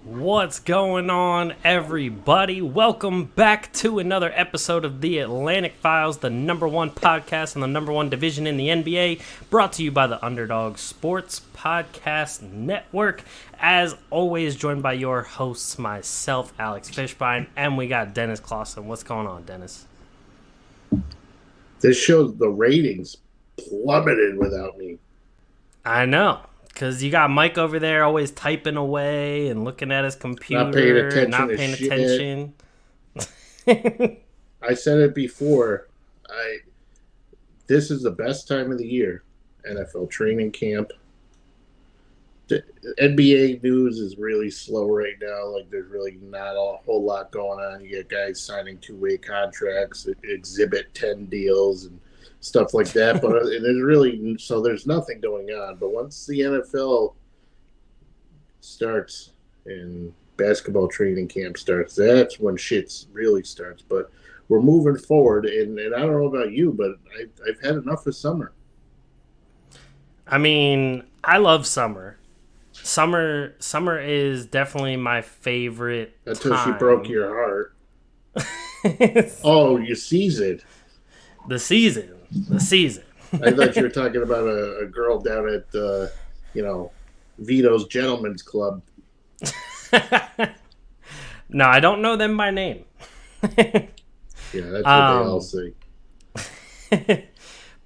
What's going on, everybody? Welcome back to another episode of the Atlantic Files, the number one podcast in the number one division in the NBA, brought to you by the Underdog Sports Podcast Network. As always, joined by your hosts, myself, Alex Fishbein, and we got Dennis Clausen. What's going on, Dennis? This shows the ratings plummeted without me. I know. Because you got Mike over there always typing away and looking at his computer. Not paying attention. I said it before. This is the best time of the year. NFL training camp. The NBA news is really slow right now. Like, there's really not a whole lot going on. You get guys signing two-way contracts, Exhibit 10 deals, and stuff like that, but there's nothing going on. But once the NFL starts and basketball training camp starts, that's when shit really starts. But we're moving forward, and I don't know about you, but I've had enough of summer. I mean, I love summer. Summer is definitely my favorite Until time. She broke your heart. Oh, you seasoned. The season. I thought you were talking about a girl down at, Vito's Gentlemen's Club. No, I don't know them by name. Yeah, that's what they all say.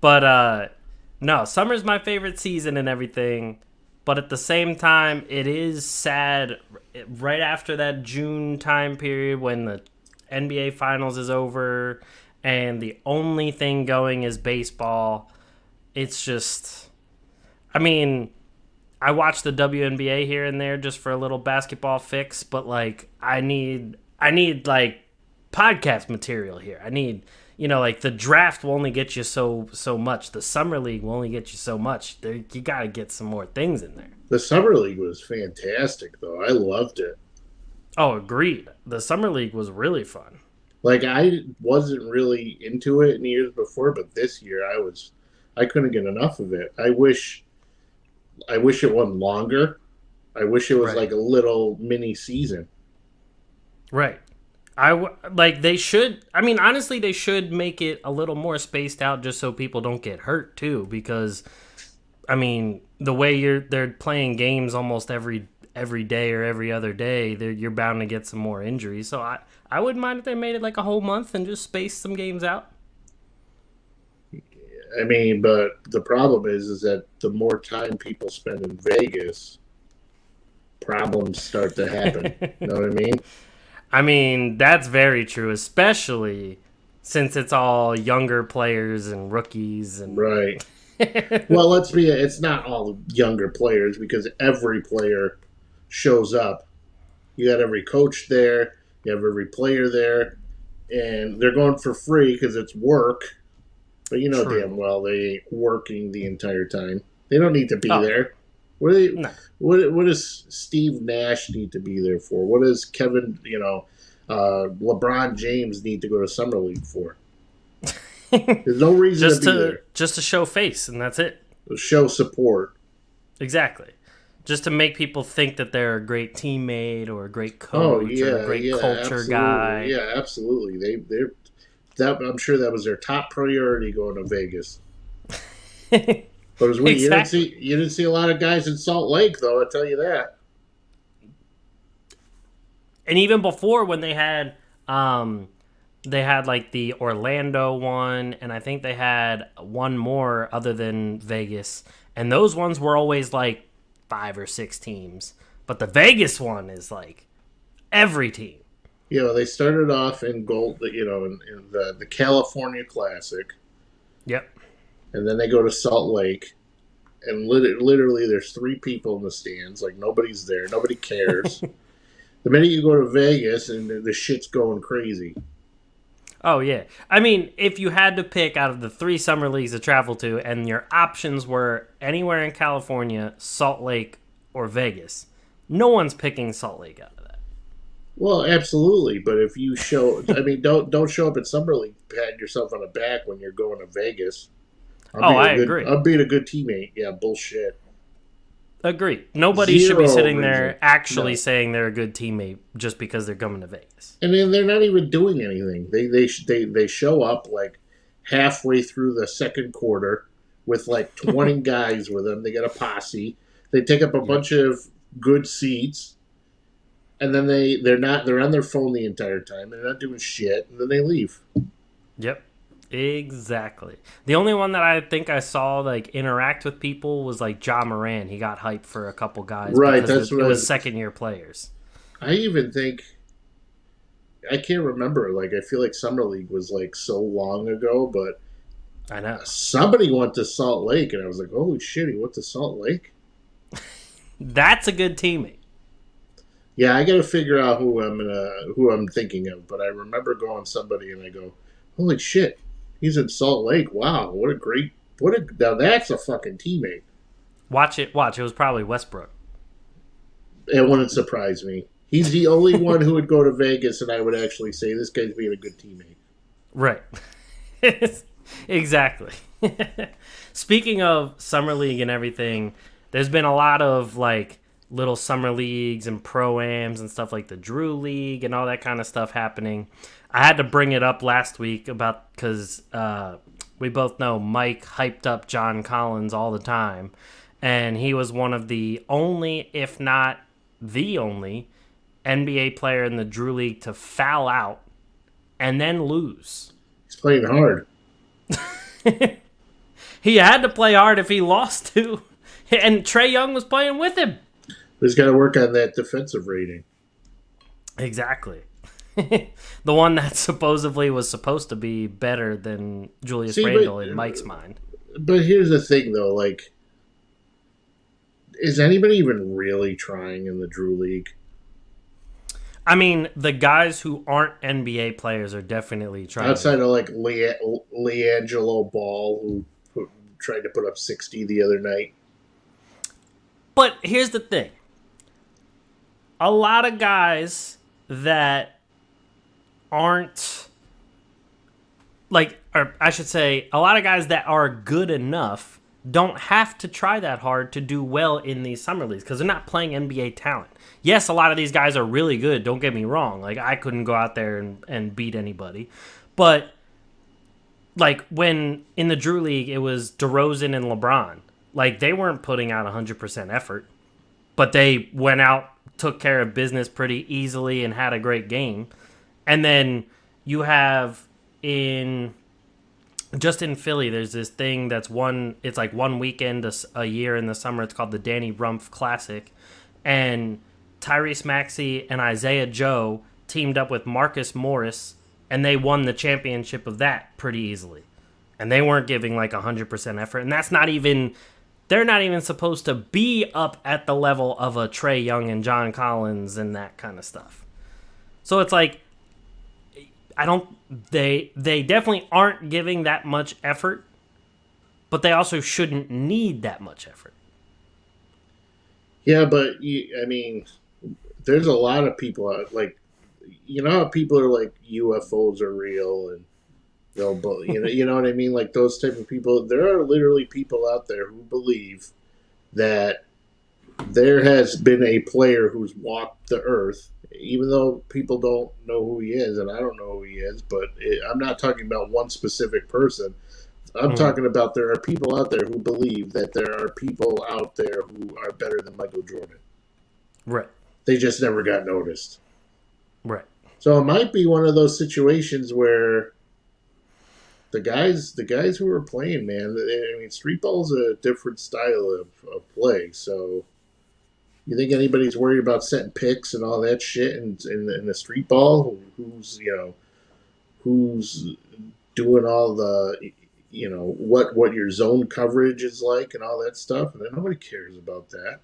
But, no, summer's my favorite season and everything. But at the same time, it is sad right after that June time period when the NBA Finals is over and the only thing going is baseball. It's just, I mean, I watch the WNBA here and there just for a little basketball fix, but like I need like podcast material here. I need, like the draft will only get you so much. The summer league will only get you so much. You got to get some more things in there. The summer league was fantastic, though. I loved it. Oh, agreed. The summer league was really fun. Like, I wasn't really into it in the years before, but this year I couldn't get enough of it. I wish it went longer. I wish it was like a little mini season. Right. They should, honestly, they should make it a little more spaced out just so people don't get hurt too, because, the way they're playing games almost every day or every other day, you're bound to get some more injuries. So I wouldn't mind if they made it like a whole month and just spaced some games out. But the problem is that the more time people spend in Vegas, problems start to happen. You know what I mean? That's very true, especially since it's all younger players and rookies. And right. Well, it's not all younger players because every player shows up. You got every coach there. You have every player there. And they're going for free because it's work. But you know True. Damn well they ain't working the entire time. They don't need to be there. What does Steve Nash need to be there for? What does Kevin, LeBron James need to go to Summer League for? There's no reason to be there. Just to show face, and that's it. Show support. Exactly. Just to make people think that they're a great teammate or a great coach or a great culture guy. Yeah, absolutely. I'm sure that was their top priority going to Vegas. But it was weird. Exactly. You didn't see a lot of guys in Salt Lake, though. I'll tell you that. And even before, when they had like the Orlando one, and I think they had one more other than Vegas, and those ones were always like 5 or 6 teams. But the Vegas one is like every team. They started off in gold, in the California Classic. Yep. And then they go to Salt Lake, and literally there's 3 people in the stands. Like, nobody's there. Nobody cares. The minute you go to Vegas, and the shit's going crazy. Oh, yeah. If you had to pick out of the 3 summer leagues to travel to, and your options were anywhere in California, Salt Lake, or Vegas, no one's picking Salt Lake out of that. Well, absolutely. But if you don't show up at Summer League patting yourself on the back when you're going to Vegas. I agree. I'm being a good teammate. Yeah, bullshit. Agreed. Nobody should be sitting there reason. actually saying they're a good teammate just because they're coming to Vegas. And then they're not even doing anything. They show up like halfway through the second quarter with like 20 guys with them. They got a posse. They take up a bunch of good seats, and then they're on their phone the entire time. They're not doing shit, and then they leave. Yep. Exactly. The only one that I think I saw like interact with people was like Ja Morant. He got hyped for a couple guys, right? Because it was second-year players. I even think I can't remember. Like I feel like Summer League was like so long ago, but I know somebody went to Salt Lake, and I was like, "Holy shit, he went to Salt Lake." That's a good teammate. Yeah, I got to figure out who I'm thinking of, but I remember going somebody, and I go, "Holy shit." He's in Salt Lake. Wow, now that's a fucking teammate. Watch it. It was probably Westbrook. It wouldn't surprise me. He's the only one who would go to Vegas, and I would actually say this guy's being a good teammate. Right. Exactly. Speaking of Summer League and everything, there's been a lot of like little summer leagues and Pro-Ams and stuff like the Drew League and all that kind of stuff happening. I had to bring it up last week because we both know Mike hyped up John Collins all the time, and he was one of the only, if not the only, NBA player in the Drew League to foul out and then lose. He's playing hard. He had to play hard if he lost to, and Trae Young was playing with him. He's got to work on that defensive rating. Exactly. The one that supposedly was supposed to be better than Julius Randle in Mike's mind. But here's the thing, though. Like, is anybody even really trying in the Drew League? I mean, the guys who aren't NBA players are definitely trying. Outside of, like, LiAngelo Ball, who tried to put up 60 the other night. But here's the thing. A lot of guys that aren't like, or I should say, a lot of guys that are good enough don't have to try that hard to do well in these summer leagues because they're not playing NBA talent. Yes, a lot of these guys are really good. Don't get me wrong. Like, I couldn't go out there and beat anybody. But, like, when in the Drew League, it was DeRozan and LeBron. Like, they weren't putting out 100% effort. But they went out, took care of business pretty easily, and had a great game. And then you have just in Philly, there's this thing it's like one weekend a year in the summer. It's called the Danny Rumpf Classic. And Tyrese Maxey and Isaiah Joe teamed up with Marcus Morris, and they won the championship of that pretty easily. And they weren't giving like 100% effort. And they're not even supposed to be up at the level of a Trae Young and John Collins and that kind of stuff. So it's like, they definitely aren't giving that much effort, but they also shouldn't need that much effort. Yeah, but I mean, there's a lot of people out, like, you know how people are like UFOs are real and you know what I mean? Like those type of people. There are literally people out there who believe that there has been a player who's walked the earth, even though people don't know who he is, and I don't know who he is, but I'm not talking about one specific person. I'm talking about there are people out there who believe that there are people out there who are better than Michael Jordan. Right. They just never got noticed. Right. So it might be one of those situations where the guys who are playing, man, I mean, street ball's a different style of play, so you think anybody's worried about setting picks and all that shit in the street ball? Who's doing all the, what your zone coverage is like and all that stuff? And nobody cares about that.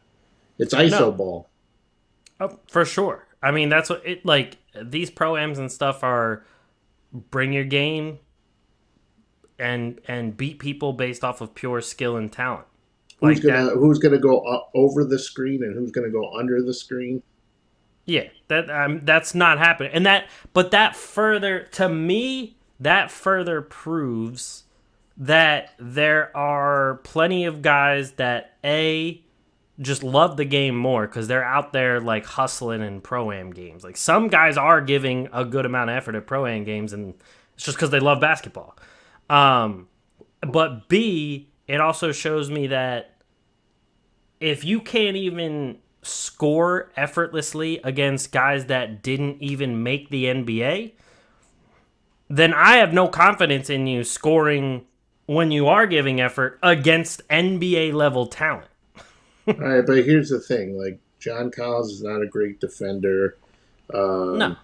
It's ISO ball. Oh, for sure. I mean, that's what it like. These Pro-Ams and stuff are bring your game and beat people based off of pure skill and talent. Who's gonna go up over the screen and who's gonna go under the screen? Yeah, that's not happening. And that further proves that there are plenty of guys that just love the game more because they're out there like hustling in Pro-Am games. Like some guys are giving a good amount of effort at Pro-Am games, and it's just because they love basketball. But B, it also shows me that if you can't even score effortlessly against guys that didn't even make the NBA, then I have no confidence in you scoring when you are giving effort against NBA level talent. All right, but here's the thing: like John Collins is not a great defender. No,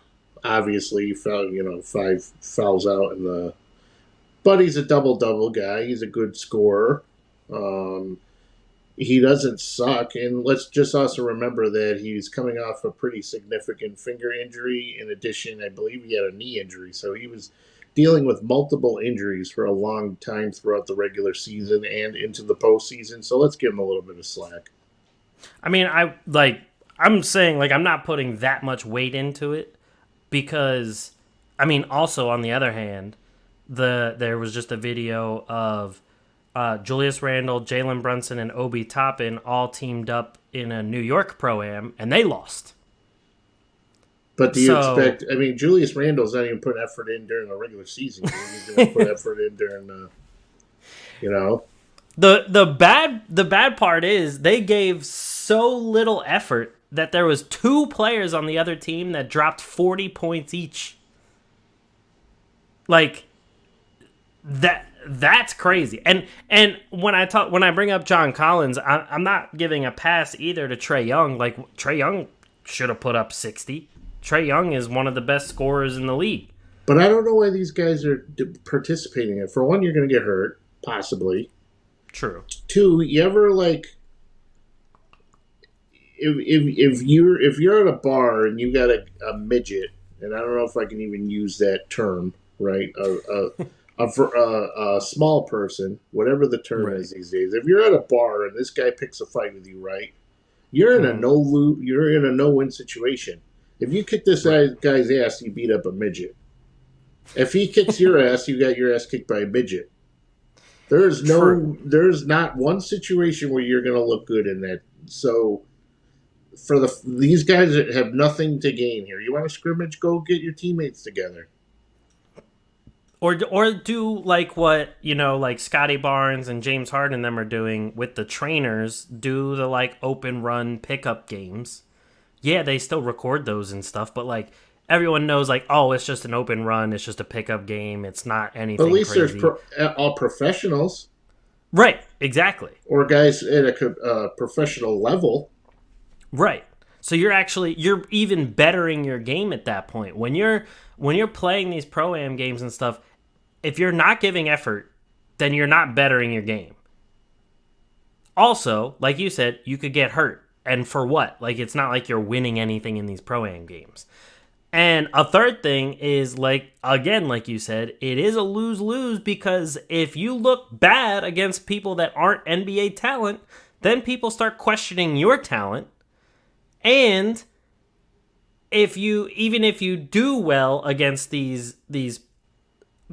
Obviously, he fell, 5 fouls out in the. But he's a double guy. He's a good scorer. He doesn't suck, and let's just also remember that he's coming off a pretty significant finger injury. In addition, I believe he had a knee injury, so he was dealing with multiple injuries for a long time throughout the regular season and into the postseason. So let's give him a little bit of slack. I mean, I'm saying like I'm not putting that much weight into it because, I mean, also on the other hand, there was just a video of Julius Randle, Jalen Brunson, and Obi Toppin all teamed up in a New York Pro-Am, and they lost. But do you expect? I mean, Julius Randle's not even putting effort in during the regular season. He's going to put effort in during The bad part is they gave so little effort that there was 2 players on the other team that dropped 40 points each. Like that's crazy. And when I bring up John Collins, I'm not giving a pass either to Trae Young. Like Trae Young should have put up 60. Trae Young is one of the best scorers in the league. But I don't know why these guys are participating in it. For one, you're going to get hurt, possibly. True. 2, you ever like if you're at a bar and you got a midget, and I don't know if I can even use that term, right? A small person, whatever the term is these days. If you're at a bar and this guy picks a fight with you, right? You're in a no-win situation. If you kick this guy's ass, you beat up a midget. If he kicks your ass, you got your ass kicked by a midget. There's not one situation where you're going to look good in that. So for these guys that have nothing to gain here, you want to scrimmage? Go get your teammates together. Or do like what, like Scotty Barnes and James Harden and them are doing with the trainers, do the like open run pickup games. Yeah, they still record those and stuff, but like everyone knows like, oh, it's just an open run, it's just a pickup game, it's not anything crazy. At least there's all professionals. Right, exactly. Or guys at a professional level. Right. So you're even bettering your game at that point. When you're playing these Pro-Am games and stuff, if you're not giving effort, then you're not bettering your game. Also, like you said, you could get hurt. And for what? Like, it's not like you're winning anything in these Pro-Am games. And a third thing is, like you said, it is a lose-lose because if you look bad against people that aren't NBA talent, then people start questioning your talent. And if you do well against these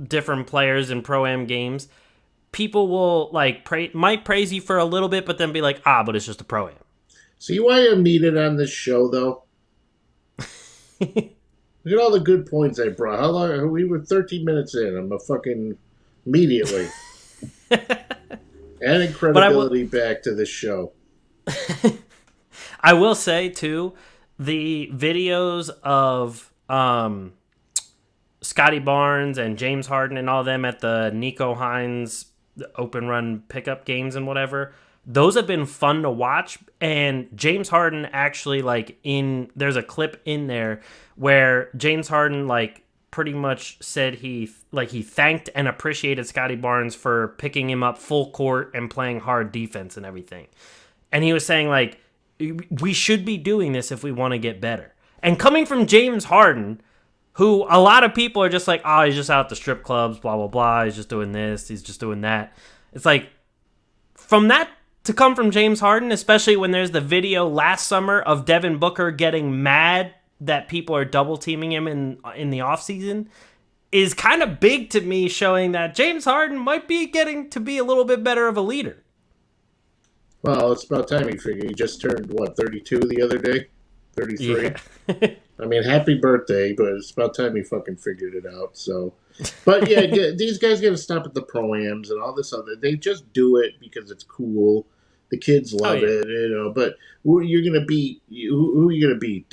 different players in Pro-Am games, people will might praise you for a little bit, but then be like, but it's just a Pro-Am. See why I'm needed on this show, though? Look at all the good points I brought. How long? We were 13 minutes in. I'm a fucking immediately adding credibility back to this show. I will say too, the videos of Scotty Barnes and James Harden and all them at the Nico Hines open run pickup games and whatever. Those have been fun to watch, and James Harden actually there's a clip in there where James Harden pretty much said he thanked and appreciated Scotty Barnes for picking him up full court and playing hard defense and everything. And he was saying we should be doing this if we want to get better. And coming from James Harden, who a lot of people are just like, he's just out at the strip clubs, blah, blah, blah. He's just doing this. He's just doing that. It's like, from that to come from James Harden, especially when there's the video last summer of Devin Booker getting mad that people are double teaming him in the offseason, is kind of big to me, showing that James Harden might be getting to be a little bit better of a leader. Well, it's about time he figured. He just turned, 32 the other day? 33? Yeah. I mean, happy birthday, but it's about time he fucking figured it out. So, but yeah, these guys got to stop at the Pro-Ams and all this other. They just do it because it's cool. The kids love it, But who are you going to beat? Who are you going to beat?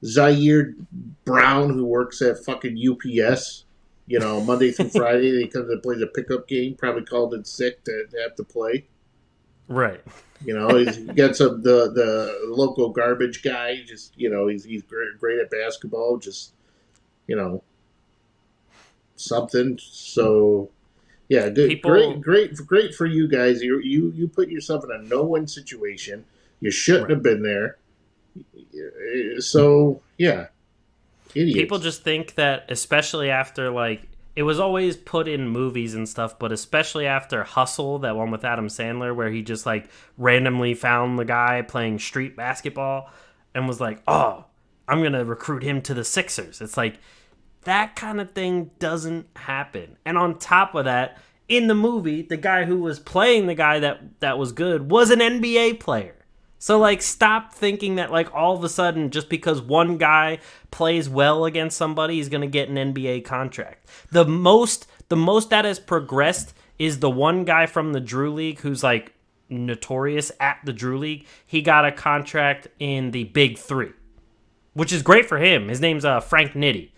Zaire Brown, who works at fucking UPS. Monday through Friday, they come to play the pickup game. Probably called in sick to have to play. Right. He's got the local garbage guy. Just he's great at basketball. Just something. So yeah, good, great for you guys. You put yourself in a no-win situation. You shouldn't have been there. So yeah, idiots. People just think that, especially after it was always put in movies and stuff, but especially after Hustle, that one with Adam Sandler, where he just randomly found the guy playing street basketball and was like, "Oh, I'm gonna recruit him to the Sixers." It's that kind of thing doesn't happen. And on top of that, in the movie, the guy who was playing the guy that was good was an NBA player. So, stop thinking that, all of a sudden, just because one guy plays well against somebody, he's going to get an NBA contract. The most that has progressed is the one guy from the Drew League who's, notorious at the Drew League. He got a contract in the Big Three, which is great for him. His name's Frank Nitti.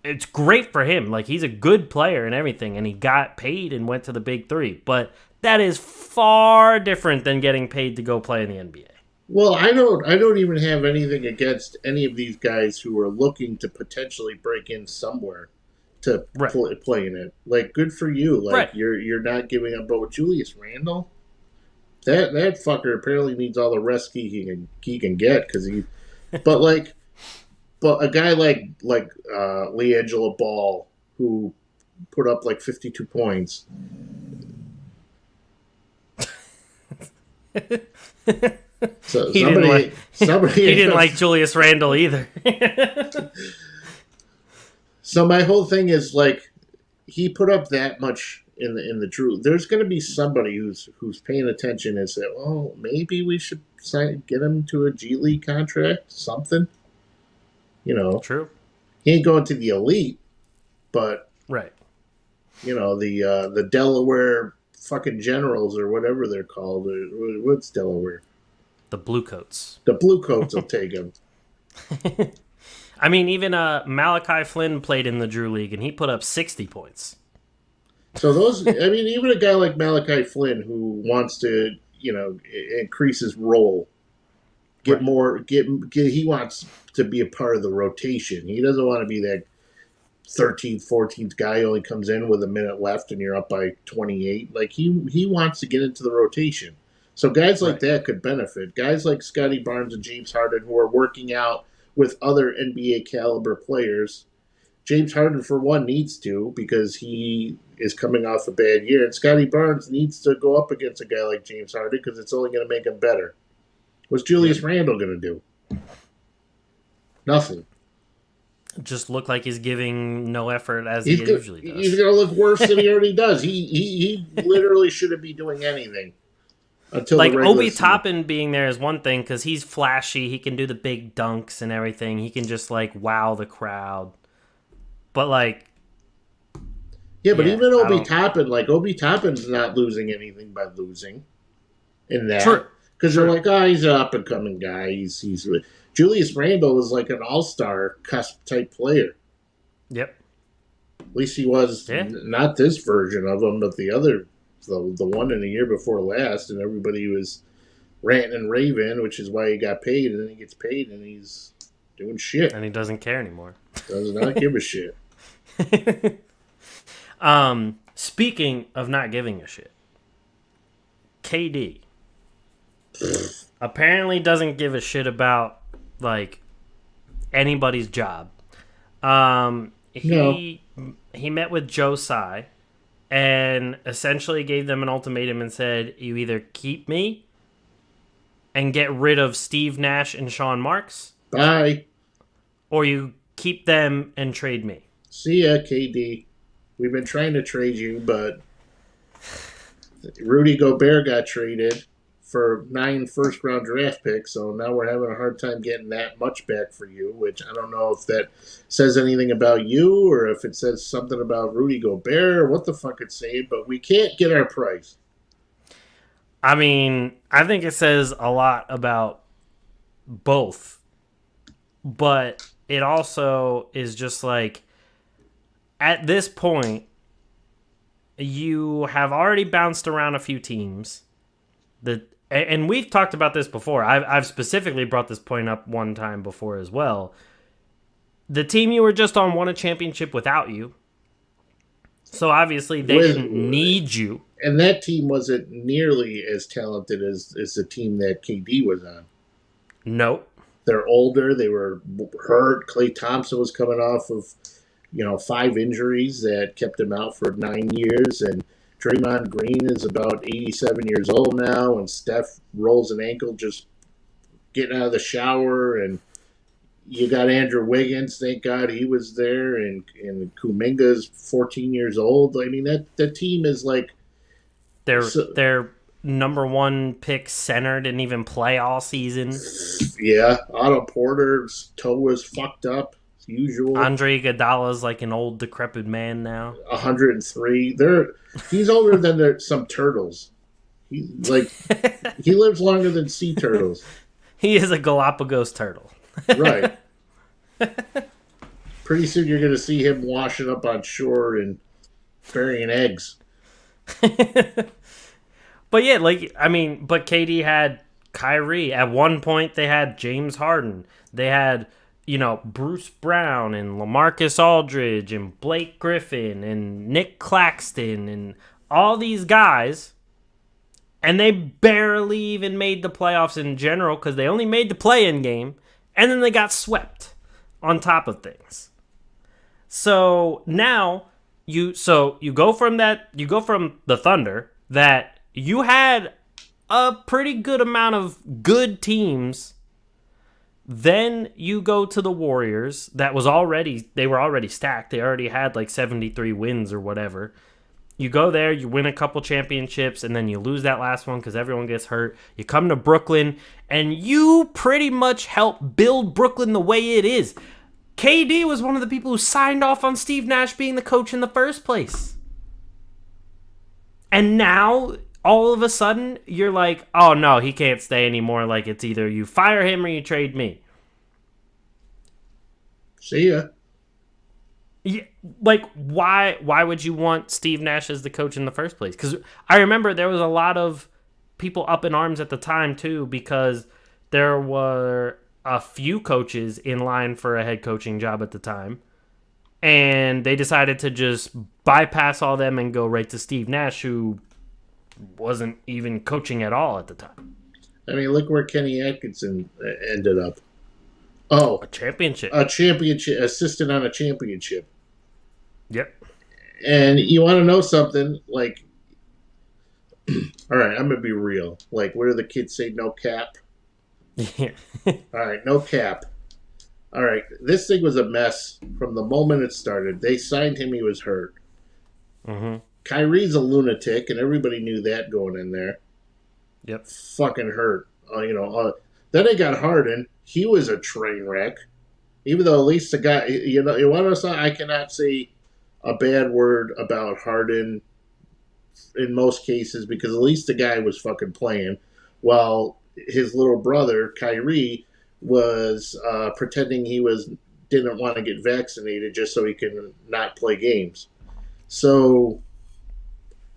It's great for him. He's a good player and everything, and he got paid and went to the Big Three. But that is far different than getting paid to go play in the NBA. Well, I don't even have anything against any of these guys who are looking to potentially break in somewhere to play in it. Good for you. You're not giving up. But with Julius Randle, that fucker apparently needs all the rest he can get because but a guy like LiAngelo Ball who put up 52 points. So he didn't like Julius Randle either. So my whole thing is he put up that much in the Drew. There's going to be somebody who's paying attention and say, "Well, maybe we should get him to a G League contract, something." True. He ain't going to the elite, but right. The Delaware fucking Generals or whatever they're called. What's Delaware? The Bluecoats. The Bluecoats will take him. I mean, even Malachi Flynn played in the Drew League, and he put up 60 points. So even a guy like Malachi Flynn who wants to, increase his role, he wants to be a part of the rotation. He doesn't want to be that 13th, 14th guy who only comes in with a minute left and you're up by 28. He wants to get into the rotation. So guys like that could benefit. Guys like Scotty Barnes and James Harden who are working out with other NBA caliber players. James Harden, for one, needs to because he is coming off a bad year. And Scotty Barnes needs to go up against a guy like James Harden because it's only going to make him better. What's Julius Randle going to do? Nothing. Just look like he's giving no effort as he usually does. He's going to look worse than he already does. He literally shouldn't be doing anything. Until Obi Toppin being there is one thing because he's flashy. He can do the big dunks and everything. He can just wow the crowd. But even Obi Toppin's not losing anything by losing in that. True. Because they're he's an up and coming guy. He's Julius Randle is an all-star cusp type player. Yep. At least he was not this version of him, but the other. The one in the year before last, and everybody was ranting and raving, which is why he got paid, and then he gets paid, and he's doing shit. And he doesn't care anymore. Does not give a shit. Speaking of not giving a shit, KD apparently doesn't give a shit about, anybody's job. He met with Joe Tsai and essentially gave them an ultimatum and said, you either keep me and get rid of Steve Nash and Sean Marks. Bye. Or you keep them and trade me. See ya, KD. We've been trying to trade you, but Rudy Gobert got traded for 9 first-round draft picks, so now we're having a hard time getting that much back for you, which I don't know if that says anything about you or if it says something about Rudy Gobert or what the fuck it's saying, but we can't get our price. I mean, I think it says a lot about both, but it also is just like, at this point, you have already bounced around a few teams. And we've talked about this before. I've specifically brought this point up one time before as well. The team you were just on won a championship without you. So obviously they didn't need you. And that team wasn't nearly as talented as the team that KD was on. Nope. They're older. They were hurt. Klay Thompson was coming off of 5 injuries that kept him out for 9 years. And Draymond Green is about 87 years old now, and Steph rolls an ankle just getting out of the shower, and you got Andrew Wiggins, thank God he was there, and Kuminga's 14 years old. I mean, that team is like... Their number 1 pick center didn't even play all season. Yeah, Otto Porter's toe was fucked up. Usual. Andre Iguodala's like an old decrepit man now. 103. He's older than some turtles. He lives longer than sea turtles. He is a Galapagos turtle. Right. Pretty soon you're going to see him washing up on shore and burying eggs. But yeah, but KD had Kyrie. At one point they had James Harden. They had Bruce Brown and LaMarcus Aldridge and Blake Griffin and Nick Claxton and all these guys, and they barely even made the playoffs in general because they only made the play-in game, and then they got swept on top of things. So now you go from the Thunder that you had a pretty good amount of good teams. Then you go to the Warriors. They were already stacked. They already had like 73 wins or whatever. You go there, you win a couple championships, and then you lose that last one because everyone gets hurt. You come to Brooklyn, and you pretty much help build Brooklyn the way it is. KD was one of the people who signed off on Steve Nash being the coach in the first place. And now, all of a sudden, you're like, oh no, he can't stay anymore. Like, it's either you fire him or you trade me. See ya. Yeah, like, why would you want Steve Nash as the coach in the first place? Because I remember there was a lot of people up in arms at the time, too, because there were a few coaches in line for a head coaching job at the time. And they decided to just bypass all them and go right to Steve Nash, who wasn't even coaching at all at the time. I mean, look where Kenny Atkinson ended up. Oh, a championship. Assistant on a championship. Yep. And you want to know something? Like, all right, I'm going to be real. Like, what do the kids say? No cap? Yeah. All right, no cap. All right, this thing was a mess from the moment it started. They signed him, he was hurt. Mm-hmm. Kyrie's a lunatic, and everybody knew that going in there. Yep. Fucking hurt. Then they got Harden. He was a train wreck. Even though at least the guy, you want to know, I cannot say a bad word about Harden in most cases because at least the guy was fucking playing, while his little brother Kyrie was pretending he didn't want to get vaccinated just so he can not play games. So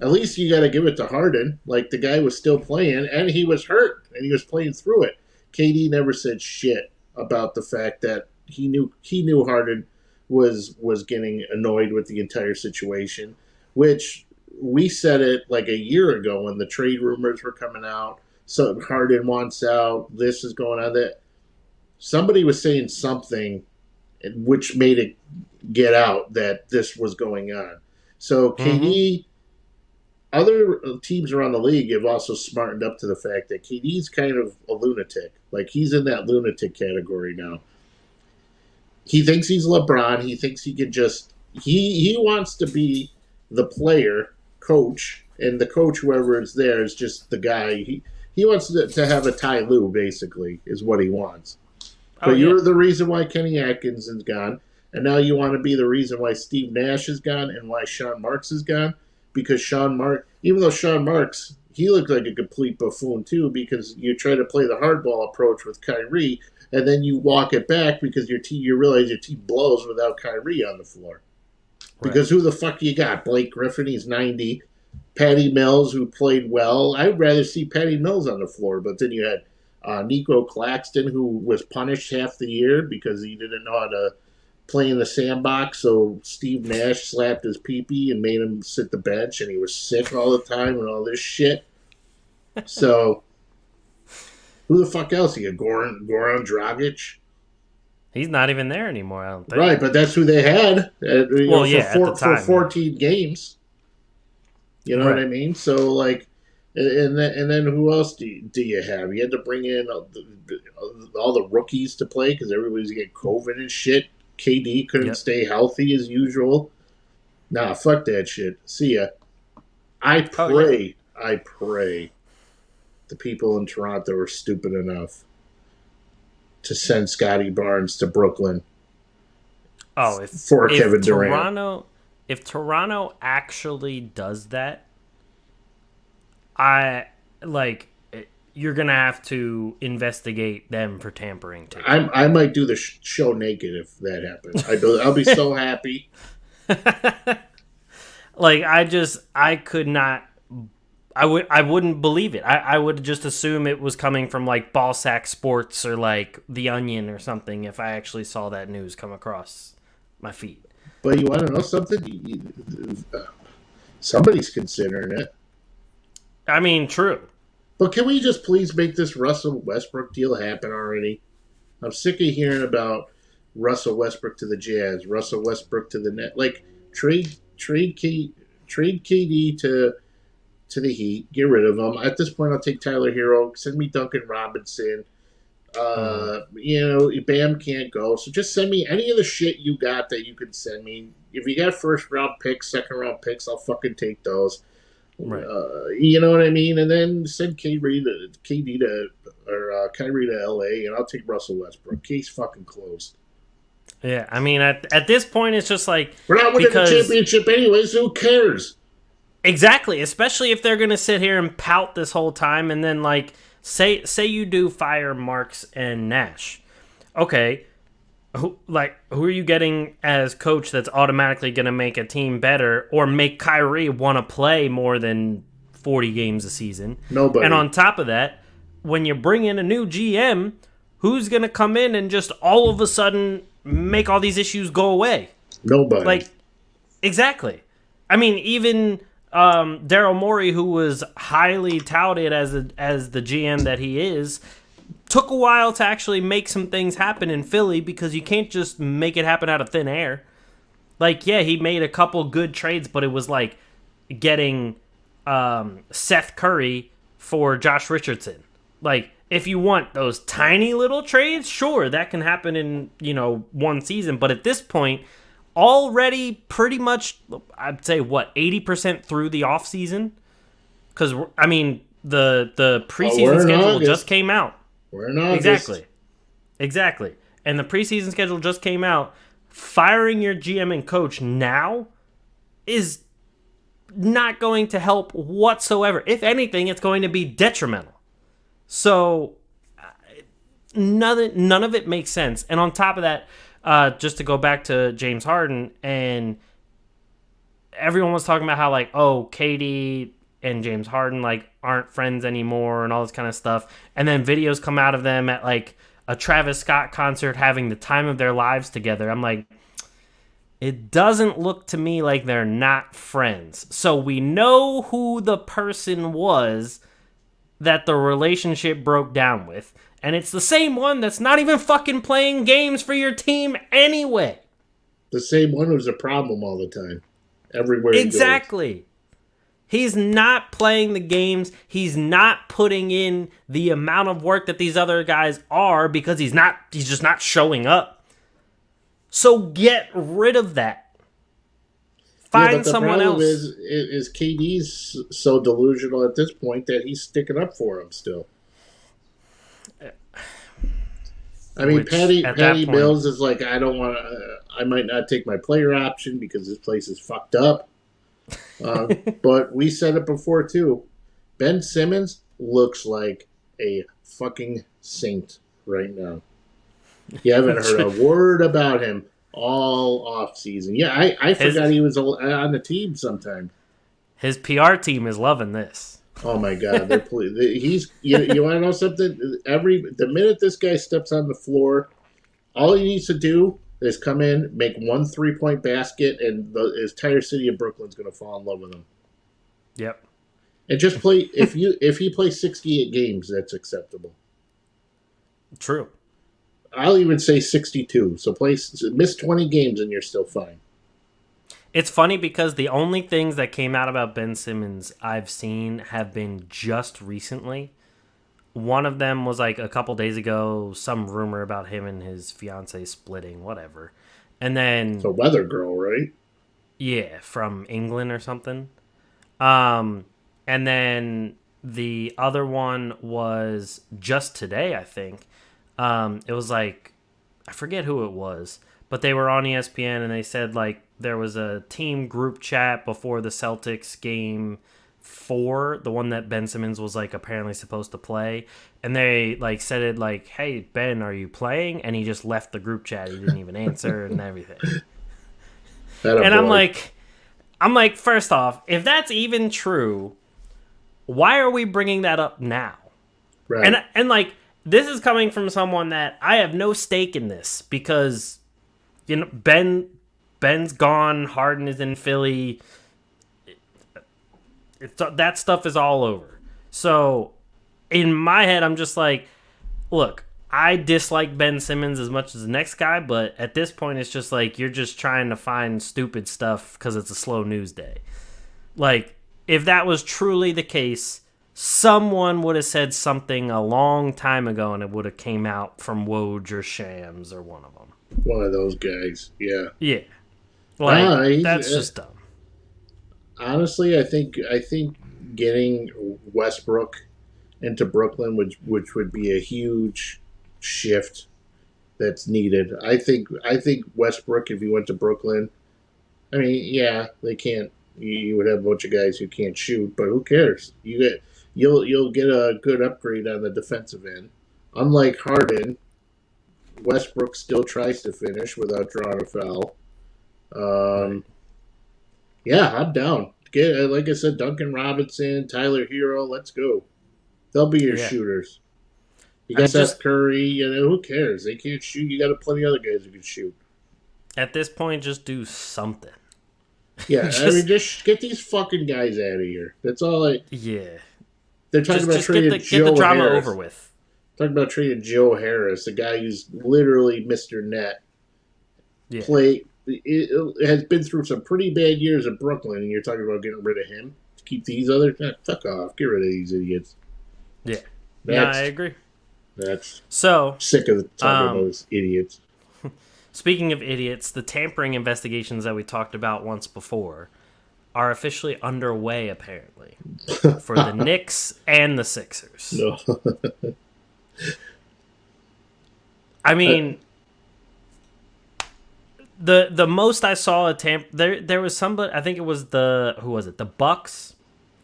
at least you got to give it to Harden. Like, the guy was still playing, and he was hurt, and he was playing through it. KD never said shit about the fact that he knew Harden was getting annoyed with the entire situation, which we said it like a year ago when the trade rumors were coming out. So Harden wants out. This is going on. That somebody was saying something, which made it get out that this was going on. So KD, other teams around the league have also smartened up to the fact that KD's kind of a lunatic. Like, he's in that lunatic category now. He thinks he's LeBron. He thinks he can just... He wants to be the player, coach, and the coach, whoever is there, is just the guy. He wants to have a Ty Lue, basically, is what he wants. Oh, But yeah. you're the reason why Kenny Atkins is gone, and now you want to be the reason why Steve Nash is gone and why Sean Marks is gone, because even though Sean Marks, he looked like a complete buffoon too, because you try to play the hardball approach with Kyrie, and then you walk it back because you realize your team blows without Kyrie on the floor. Because who the fuck you got? Blake Griffin, he's 90. Patty Mills, who played well. I'd rather see Patty Mills on the floor, but then you had Nico Claxton, who was punished half the year because he didn't know how to play in the sandbox, so Steve Nash slapped his pee-pee and made him sit the bench, and he was sick all the time and all this shit. So, who the fuck else? You got Goran Dragic? He's not even there anymore, I don't think. Right, but that's who they had for 14 games. You know what I mean? So, like, and then who else do you have? You had to bring in all the rookies to play because everybody's getting COVID and shit. KD couldn't stay healthy as usual. Nah, fuck that shit. See ya. I pray the people in Toronto are stupid enough to send Scotty Barnes to Brooklyn. Oh, if Kevin Durant. If Toronto actually does that, you're gonna have to investigate them for tampering too. I might do the show naked if that happens. I'll be so happy. I could not. I wouldn't believe it. I would just assume it was coming from like Ballsack Sports or like The Onion or something if I actually saw that news come across my feed. But you want to know something? Somebody's considering it. I mean, true. But can we just please make this Russell Westbrook deal happen already? I'm sick of hearing about Russell Westbrook to the Jazz, Russell Westbrook to the Nets. Like, trade KD to the Heat. Get rid of him. At this point, I'll take Tyler Hero. Send me Duncan Robinson. Bam can't go. So just send me any of the shit you got that you can send me. If you got first-round picks, second-round picks, I'll fucking take those. Right. You know what I mean? And then send Kyrie to LA, and I'll take Russell Westbrook. Case fucking closed. Yeah, I mean, at this point, it's just like... We're not winning the championship anyway, so who cares? Exactly, especially if they're going to sit here and pout this whole time, and then, like, say you do fire Marks and Nash. Okay, who are you getting as coach that's automatically going to make a team better or make Kyrie want to play more than 40 games a season? Nobody. And on top of that, when you bring in a new GM, who's going to come in and just all of a sudden make all these issues go away? Nobody. Like, exactly. I mean, even Daryl Morey, who was highly touted as the GM that he is, took a while to actually make some things happen in Philly because you can't just make it happen out of thin air. Like, yeah, he made a couple good trades, but it was like getting Seth Curry for Josh Richardson. Like, if you want those tiny little trades, sure, that can happen in, one season. But at this point, already pretty much, I'd say, 80% through the offseason? Because, I mean, the preseason schedule just came out. We're in August. Exactly. And the preseason schedule just came out. Firing your GM and coach now is not going to help whatsoever. If anything, it's going to be detrimental. So none of it makes sense. And on top of that, just to go back to James Harden, and everyone was talking about how, like, KD and James Harden, like, aren't friends anymore and all this kind of stuff. And then videos come out of them at, like, a Travis Scott concert having the time of their lives together. I'm like, it doesn't look to me like they're not friends. So we know who the person was that the relationship broke down with. And it's the same one that's not even fucking playing games for your team anyway. The same one who's a problem all the time. Everywhere he goes. Exactly. He's not playing the games. He's not putting in the amount of work that these other guys are because he's just not showing up. So get rid of that. Yeah, Find but the someone problem else. is KD's so delusional at this point that he's sticking up for him still. I mean, Which at that Patty point, Mills is like, I don't want to. I might not take my player option because this place is fucked up. But we said it before too. Ben Simmons looks like a fucking saint right now. You haven't heard a word about him all off season. Yeah, I forgot he was on the team sometime. his PR team is loving this. Oh my God, he's you want to know something? The minute this guy steps on the floor, all he needs to do is come in, make 1 3-point basket, and the entire city of Brooklyn's going to fall in love with him. Yep. And just play if he plays 68 games, that's acceptable. True. I'll even say 62. So miss 20 games and you're still fine. It's funny because the only things that came out about Ben Simmons I've seen have been just recently. One of them was like a couple days ago, some rumor about him and his fiance splitting, whatever. And then It's a weather girl, right? yeah, from England or something. And then the other one was just today, I think. It was like, I forget who it was, but they were on ESPN and they said like there was a team group chat before the Celtics game 4, the one that Ben Simmons was like apparently supposed to play, and they like said it like, "Hey Ben, are you playing?" And he just left the group chat. He didn't even answer and everything. And I'm like, first off, if that's even true, why are we bringing that up now? Right. And like, this is coming from someone that I have no stake in this because, you know, Ben's gone, Harden is in Philly. That stuff is all over. So in my head, I'm just like, look, I dislike Ben Simmons as much as the next guy, but at this point, it's just like you're just trying to find stupid stuff because it's a slow news day. Like, if that was truly the case, someone would have said something a long time ago and it would have came out from Woj or Shams or one of them. One of those guys, yeah. Yeah. Like, that's just dumb. Honestly, I think getting Westbrook into Brooklyn, which would be a huge shift that's needed. I think Westbrook, if he went to Brooklyn, I mean, yeah, they can't. You would have a bunch of guys who can't shoot, but who cares? You'll get a good upgrade on the defensive end. Unlike Harden, Westbrook still tries to finish without drawing a foul. Yeah, I'm down. Like I said, Duncan Robinson, Tyler Hero, let's go. They'll be your shooters. You got Seth Curry, who cares? They can't shoot. You got plenty of other guys who can shoot. At this point, just do something. Yeah, just get these fucking guys out of here. That's all Yeah. They're talking about trading Joe Harris. Get the drama over with. Talking about trading Joe Harris, the guy who's literally Mr. Net. Yeah. It has been through some pretty bad years in Brooklyn, and you're talking about getting rid of him to keep these other... fuck off. Get rid of these idiots. Yeah. I agree. That's so sick of talking about those idiots. Speaking of idiots, the tampering investigations that we talked about once before are officially underway, apparently, for the Knicks and the Sixers. No. I mean... The most I saw a there was somebody, I think it was the Bucks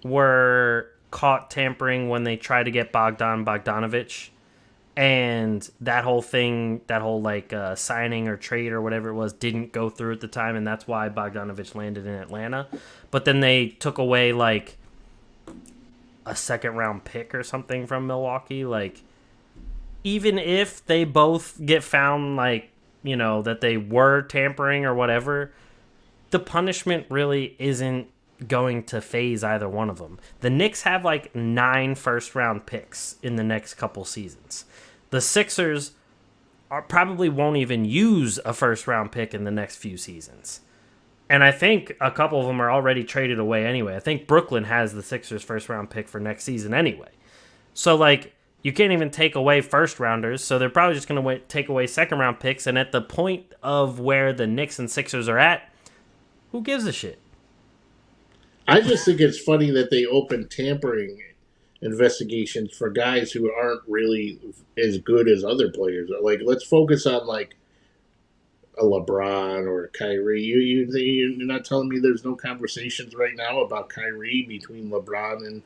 were caught tampering when they tried to get Bogdanovich, and that whole thing, signing or trade or whatever it was, didn't go through at the time, and that's why Bogdanovich landed in Atlanta. But then they took away like a second round pick or something from Milwaukee. Like, even if they both get found that they were tampering or whatever, the punishment really isn't going to phase either one of them. The Knicks have 9 first-round picks in the next couple seasons. The Sixers probably won't even use a first-round pick in the next few seasons. And I think a couple of them are already traded away anyway. I think Brooklyn has the Sixers' first-round pick for next season anyway. So, you can't even take away first-rounders, so they're probably just going to take away second-round picks, and at the point of where the Knicks and Sixers are at, who gives a shit? I just think it's funny that they open tampering investigations for guys who aren't really as good as other players. Like, let's focus on like a LeBron or a Kyrie. You're not telling me there's no conversations right now about Kyrie between LeBron and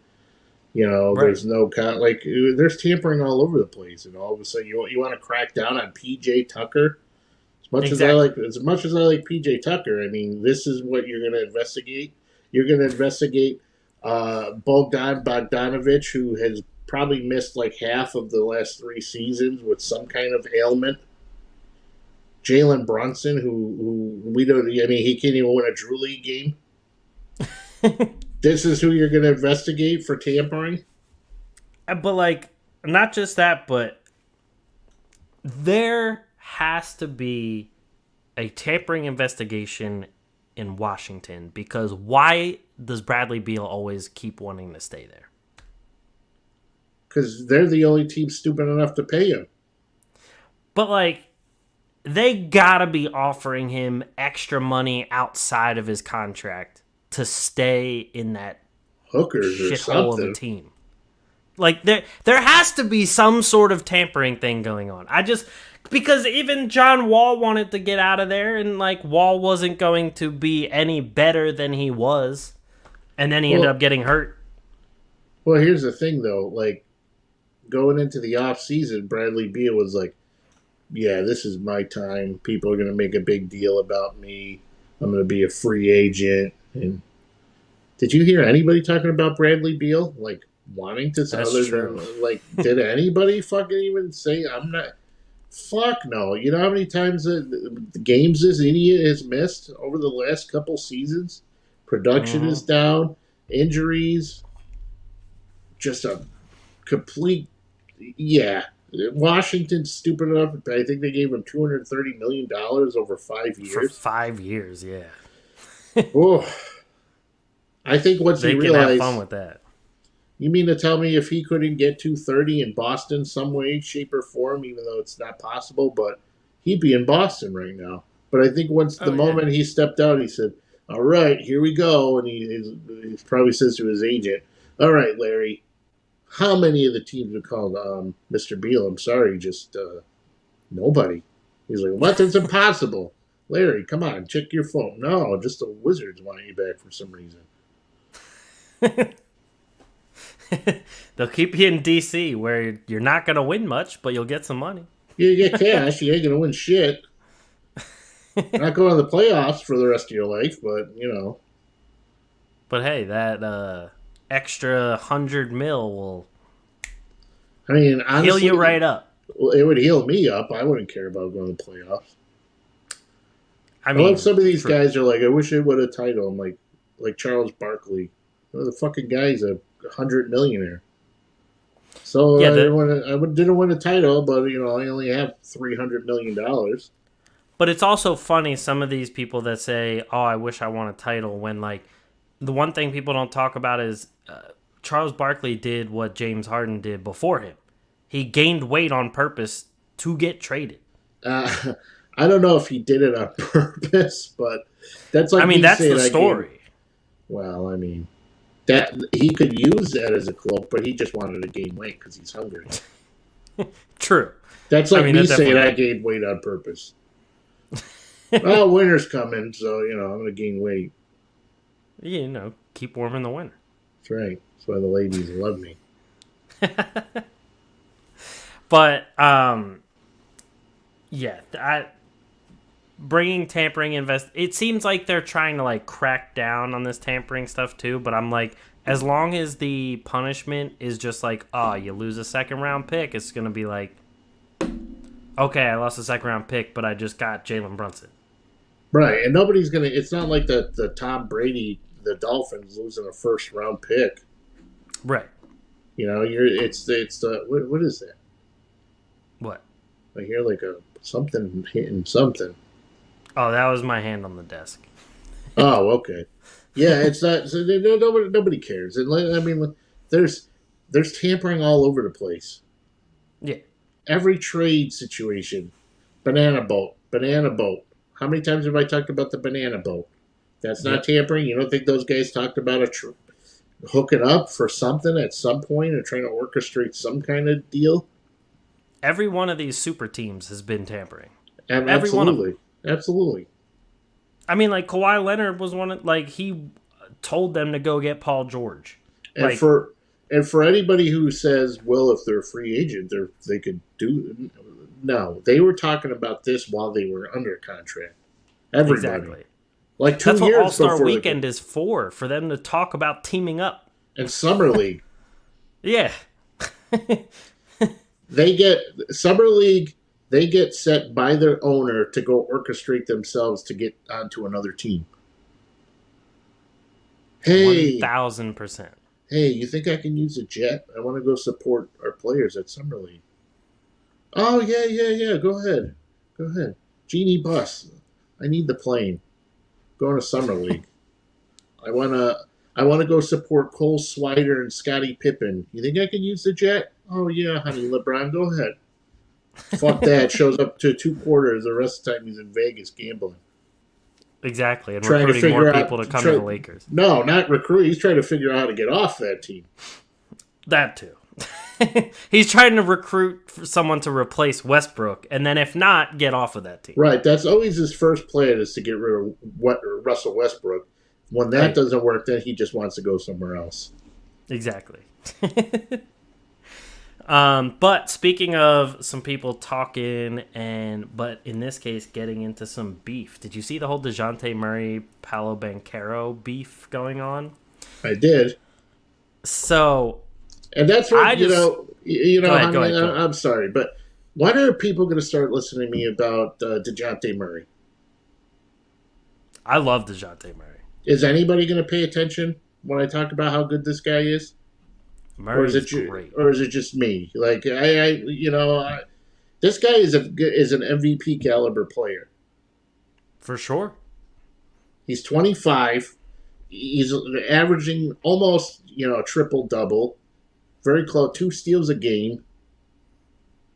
Right. there's no like there's tampering all over the place, and all of a sudden you want to crack down on PJ Tucker. Exactly. As much as I like PJ Tucker, I mean, this is what you're going to investigate. You're going to investigate Bogdan Bogdanovich, who has probably missed like half of the last 3 seasons with some kind of ailment. Jalen Brunson, who we don't, I mean, he can't even win a Drew League game. This is who you're going to investigate for tampering? But like, not just that, but there has to be a tampering investigation in Washington, because why does Bradley Beal always keep wanting to stay there? Because they're the only team stupid enough to pay him. But like, they gotta be offering him extra money outside of his contract to stay in that Hookers or shithole of a something. team. Like, there has to be some sort of tampering thing going on. Because even John Wall wanted to get out of there, and like, Wall wasn't going to be any better than he was, and then he ended up getting hurt. Well, here's the thing though, like going into the off season, Bradley Beal was like, "Yeah, this is my time. People are going to make a big deal about me. I'm going to be a free agent." And did you hear anybody talking about Bradley Beal like wanting to? That's Other true. than like, did anybody fucking even say I'm not? Fuck no. You know how many times the games this idiot has missed over the last couple seasons? Production is down, injuries, just a complete. Yeah. Washington's stupid enough. I think they gave him $230 million over 5 years. For 5 years, yeah. Oh, I think once he They can have realized, fun with that. you mean to tell me if he couldn't get 230 in Boston some way, shape, or form, even though it's not possible, but he'd be in Boston right now. But I think once the Oh, yeah. moment he stepped out, he said, "All right, here we go," and he probably says to his agent, "All right, Larry, how many of the teams are called Mr. Beal? I'm sorry, just nobody." He's like, "What? That's impossible." Larry, come on, check your phone. No, just the Wizards want you back for some reason. They'll keep you in DC, where you're not going to win much, but you'll get some money. You get cash, you ain't gonna win shit. You're not going to the playoffs for the rest of your life, but But hey, that extra 100 mil will I mean, honestly, heal you right up. well, it would heal me up. I wouldn't care about going to the playoffs. I I love mean, some of these true. guys are like, I wish I would have title. I'm like Charles Barkley. Well, the fucking guy's a 100 millionaire. So Yeah, didn't win a title, but I only have $300 million. but it's also funny, some of these people that say, "Oh, I wish I won a title," when like the one thing people don't talk about is Charles Barkley did what James Harden did before him. He gained weight on purpose to get traded. Uh, I don't know if he did it on purpose, but that's like I mean, me that's saying the story. well, I mean, that he could use that as a cloak, but he just wanted to gain weight because he's hungry. True. That's like me that's saying I definitely. gained weight on purpose. Well, winter's coming, so I'm going to gain weight. Keep warm in the winter. That's right. That's why the ladies love me. But yeah, bringing tampering it seems like they're trying to like crack down on this tampering stuff too, but I'm like, as long as the punishment is just like, oh, you lose a second round pick, it's gonna be like, okay, I lost a second round pick, but I just got Jalen Brunson. Right, and nobody's going to. It's not like the Tom Brady, the Dolphins losing a first round pick. Right. It's the what is that? What? I hear like a something hitting something. Oh, that was my hand on the desk. Oh, okay. Yeah, it's not. So nobody cares. And I mean, there's tampering all over the place. Yeah. Every trade situation, banana boat. How many times have I talked about the banana boat? That's not tampering. You don't think those guys talked about hooking up for something at some point or trying to orchestrate some kind of deal? Every one of these super teams has been tampering. Every one of them. Absolutely. I mean, like, Kawhi Leonard was one of, like, he told them to go get Paul George. And for anybody who says, well, if they're a free agent, they could do... No, they were talking about this while they were under contract. Everybody. Exactly. Like 2 years before. That's what All-Star Weekend is for them to talk about teaming up. And Summer League. Yeah. Summer League, they get set by their owner to go orchestrate themselves to get onto another team. Hey. 1,000%. Hey, you think I can use a jet? I want to go support our players at Summer League. Oh, yeah. Go ahead. Genie bus. I need the plane. Going to Summer League. I want to go support Cole Swider and Scottie Pippen. You think I can use the jet? Oh, yeah, honey. LeBron, go ahead. Fuck that. Shows up to 2 quarters. The rest of the time he's in Vegas gambling. Exactly. And recruiting more people to come to the Lakers. No, not recruit. He's trying to figure out how to get off that team. That too. He's trying to recruit someone to replace Westbrook, and then if not, get off of that team. Right. That's always his first plan, is to get rid of Russell Westbrook. When that doesn't work, then he just wants to go somewhere else. Exactly. But speaking of some people talking, but in this case getting into some beef, did you see the whole Dejounte Murray, Paolo Banchero beef going on? I did. So... And that's what, I'm sorry, but when are people going to start listening to me about Dejounte Murray? I love Dejounte Murray. Is anybody going to pay attention when I talk about how good this guy is? Murray's great. Or is it just me? Like, this guy is an MVP caliber player. For sure. He's 25. He's averaging almost, a triple-double. Very close. 2 steals a game.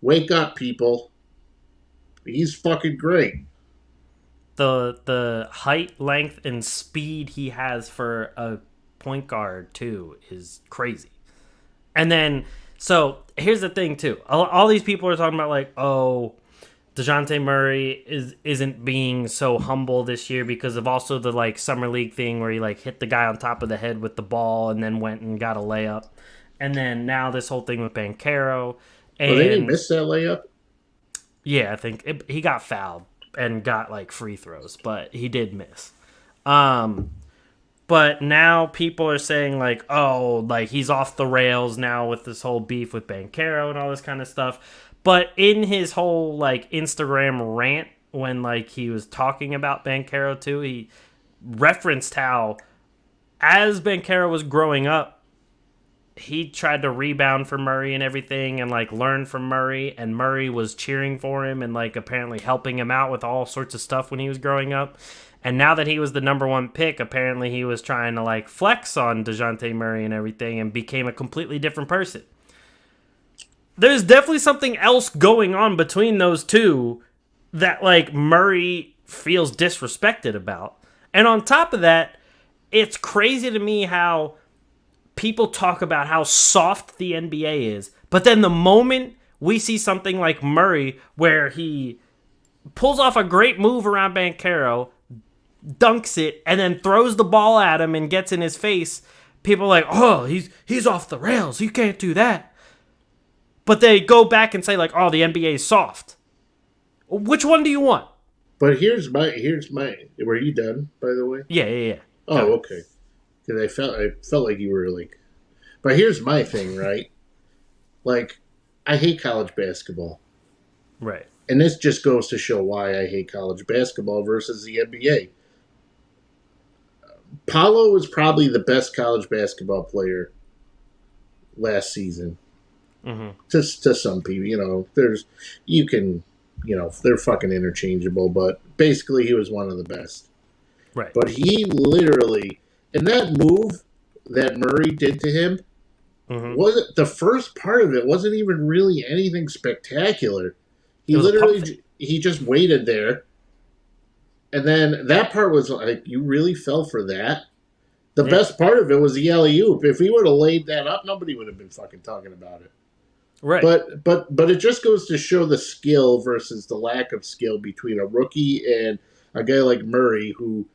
Wake up, people. He's fucking great. The height, length, and speed he has for a point guard, too, is crazy. And then, so, here's the thing, too. All these people are talking about, like, Dejounte Murray isn't being so humble this year because of also the, like, Summer League thing where he, like, hit the guy on top of the head with the ball and then went and got a layup. And then now this whole thing with Banchero. And they didn't miss that layup? Yeah, I think he got fouled and got, like, free throws, but he did miss. But now people are saying, like, he's off the rails now with this whole beef with Banchero and all this kind of stuff. But in his whole, like, Instagram rant, when, like, he was talking about Banchero too, he referenced how as Banchero was growing up, he tried to rebound for Murray and everything and, like, learn from Murray, and Murray was cheering for him and, like, apparently helping him out with all sorts of stuff when he was growing up. And now that he was the number 1 pick, apparently he was trying to, like, flex on Dejounte Murray and everything and became a completely different person. There's definitely something else going on between those two that, like, Murray feels disrespected about. And on top of that, it's crazy to me how people talk about how soft the NBA is, but then the moment we see something like Murray where he pulls off a great move around Banchero, dunks it, and then throws the ball at him and gets in his face, people are like, he's off the rails, you can't do that. But they go back and say, like, the NBA is soft. Which one do you want? But here's my. Were you done, by the way? Yeah. Oh, okay. Because I felt like you were like. But here's my thing, right? Like, I hate college basketball. Right. And this just goes to show why I hate college basketball versus the NBA. Paolo was probably the best college basketball player last season. Mm-hmm. To some people, they're fucking interchangeable, but basically he was one of the best. Right. But he literally, and that move that Murray did to him, wasn't the first part of it wasn't even really anything spectacular. He literally he just waited there And then that part was like, you really fell for that? The Yeah. best part of it was the alley-oop. If he would have laid that up, nobody would have been fucking talking about it. Right. But it just goes to show the skill versus the lack of skill between a rookie and a guy like Murray, who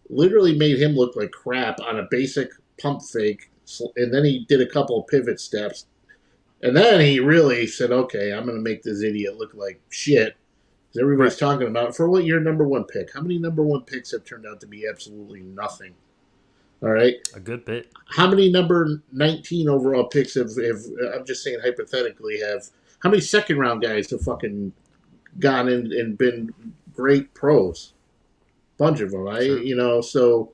literally made him look like crap on a basic pump fake, and then he did a couple of pivot steps, and then he really said, "Okay, I'm going to make this idiot look like shit." Because everybody's talking about, for what your number one pick? How many number one picks have turned out to be absolutely nothing? All right, a good bit. How many number 19 overall picks have I'm just saying hypothetically, how many second round guys have fucking gone in and been great pros? Bunch of them, sure. So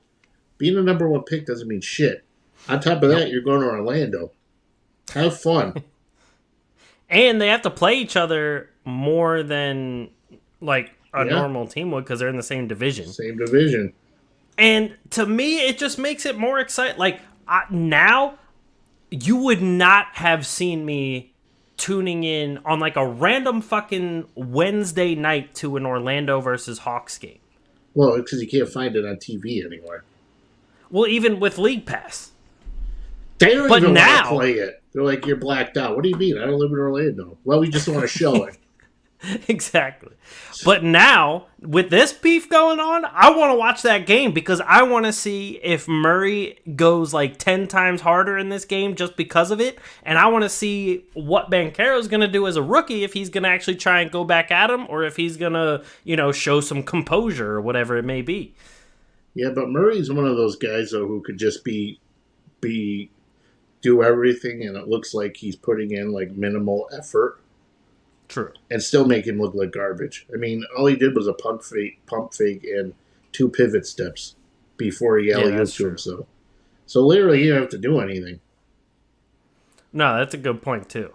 being a number one pick doesn't mean shit. On top of that, you're going to Orlando. Have fun. And they have to play each other more than like a normal team would, because they're in the same division. Same division. And to me, it just makes it more exciting. Like, now, you would not have seen me tuning in on like a random fucking Wednesday night to an Orlando versus Hawks game. Well, because you can't find it on TV anymore. Well, even with League Pass. They don't even want to play it. They're like, you're blacked out. What do you mean? I don't live in Orlando. Well, we just don't want to show it. Exactly. But now, with this beef going on, I want to watch that game because I want to see if Murray goes like 10 times harder in this game just because of it. And I want to see what Banchero is going to do as a rookie, if he's going to actually try and go back at him, or if he's going to, show some composure or whatever it may be. Yeah, but Murray's one of those guys, though, who could just do everything, and it looks like he's putting in like minimal effort. True. And still make him look like garbage. I mean, all he did was a pump fake, and 2 pivot steps before he alley-ooped to himself. So literally, he didn't have to do anything. No, that's a good point too.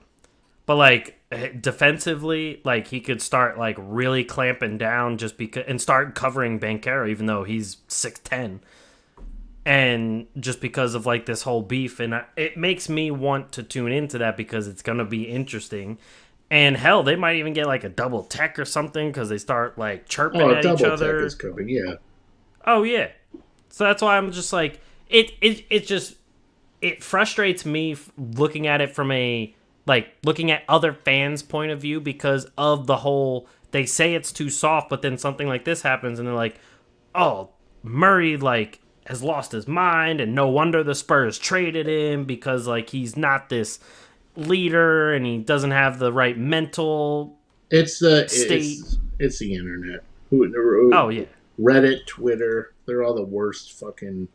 But like defensively, like he could start like really clamping down just because, and start covering Banchero, even though he's 6'10", and just because of like this whole beef, and it makes me want to tune into that because it's gonna be interesting. And hell, they might even get like a double tech or something because they start like chirping at each other. Double tech is coming, yeah. Oh yeah, so that's why I'm just like it frustrates me looking at it from looking at other fans' point of view, because of the whole, they say it's too soft, but then something like this happens and they're like, oh, Murray like has lost his mind, and no wonder the Spurs traded him because like he's not this leader and he doesn't have the right mental state. It's the internet. Oh yeah, Reddit, Twitter, they're all the worst fucking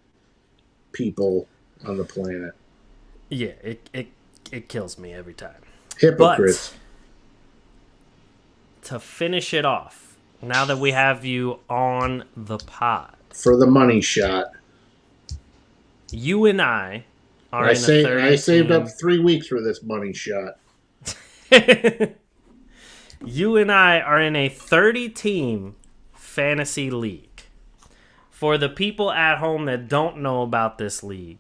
people on the planet. Yeah, it kills me every time. Hypocrites. But to finish it off, now that we have you on the pod for the money shot, you and I I saved up 3 weeks for this money shot. You and I are in a 30-team fantasy league. For the people at home that don't know about this league,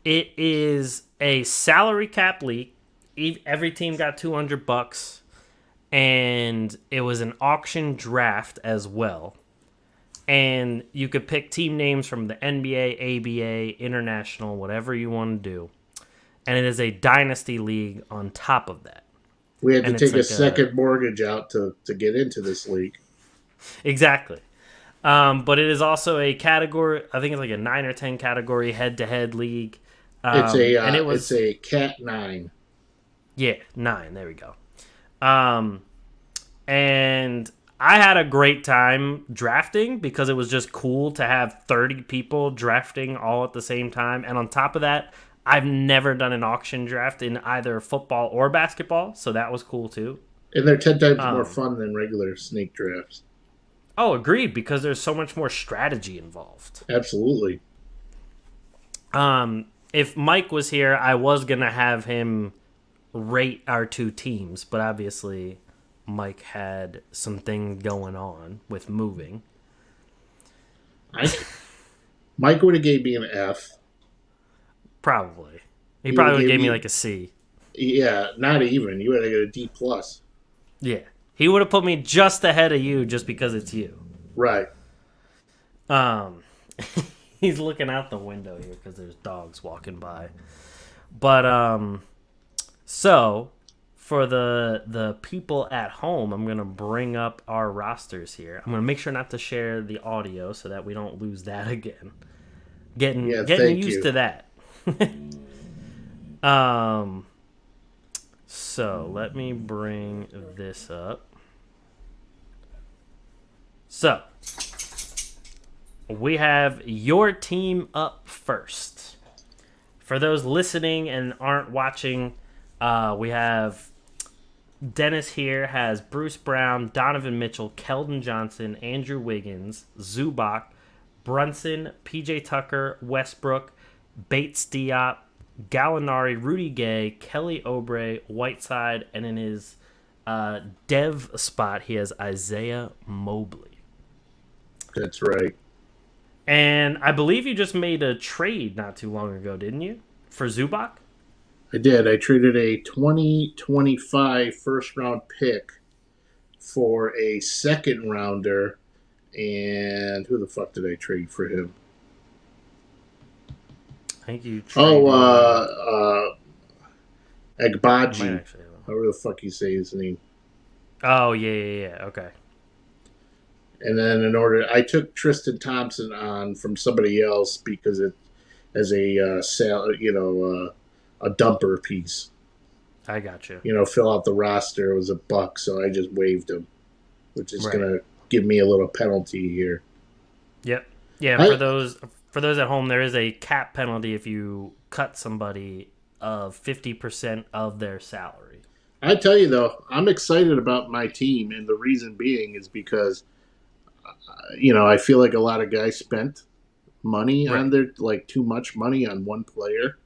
it is a salary cap league. Every team got $200, and it was an auction draft as well. And you could pick team names from the NBA, ABA, international, whatever you want to do. And it is a dynasty league on top of that. We had to take a second mortgage out to get into this league. Exactly. But it is also a category, I think it's like a 9 or 10 category head-to-head league. It's a Cat 9. Yeah, 9. There we go. And I had a great time drafting because it was just cool to have 30 people drafting all at the same time. And on top of that, I've never done an auction draft in either football or basketball, so that was cool too. And they're 10 times more fun than regular snake drafts. Oh, agreed, because there's so much more strategy involved. Absolutely. If Mike was here, I was going to have him rate our 2 teams, but obviously Mike had something going on with moving. Mike would have gave me an F. Probably. He probably would have gave me like a C. Yeah, not even. You would have got a D+. Yeah. He would have put me just ahead of you just because it's you. Right. Um, he's looking out the window here because there's dogs walking by. But so for the people at home, I'm gonna bring up our rosters here. I'm gonna make sure not to share the audio so that we don't lose that again. Getting used to that. So let me bring this up. So we have your team up first. For those listening and aren't watching, we have Dennis here has Bruce Brown, Donovan Mitchell, Keldon Johnson, Andrew Wiggins, Zubac, Brunson, PJ Tucker, Westbrook, Bates Diop, Gallinari, Rudy Gay, Kelly Oubre, Whiteside, and in his dev spot, he has Isaiah Mobley. That's right. And I believe you just made a trade not too long ago, didn't you? For Zubac? I did. I traded a 2025 first-round pick for a second-rounder, and who the fuck did I trade for him? I think you traded... Agbaji. However the fuck you say his name. Oh, yeah. Okay. And then I took Tristan Thompson on from somebody else because it as a a dumper piece. I got you. Fill out the roster. It was $1, so I just waived him, which is gonna give me a little penalty here. Yep. Yeah. For those at home, there is a cap penalty if you cut somebody of 50% of their salary. I tell you though, I'm excited about my team, and the reason being is because I feel like a lot of guys spent money on too much money on one player,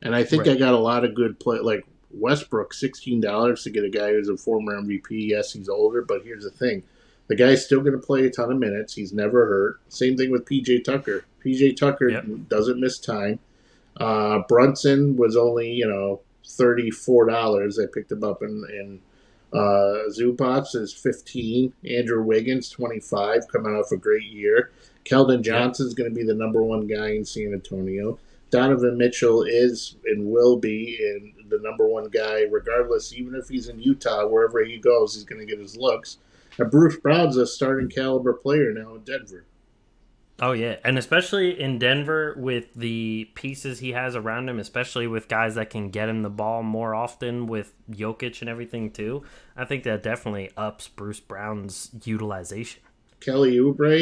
and I think I got a lot of good play. Like Westbrook, $16 to get a guy who's a former MVP. Yes, he's older, but here's the thing: the guy's still going to play a ton of minutes. He's never hurt. Same thing with PJ Tucker. PJ Tucker doesn't miss time. Brunson was only $34. I picked him up in Zubac is 15. Andrew Wiggins 25, coming off a great year. Keldon Johnson's going to be the number one guy in San Antonio. Donovan Mitchell is and will be the number one guy, regardless. Even if he's in Utah, wherever he goes, he's going to get his looks. And Bruce Brown's a starting caliber player now in Denver. Oh, yeah. And especially in Denver with the pieces he has around him, especially with guys that can get him the ball more often with Jokic and everything, too. I think that definitely ups Bruce Brown's utilization. Kelly Oubre,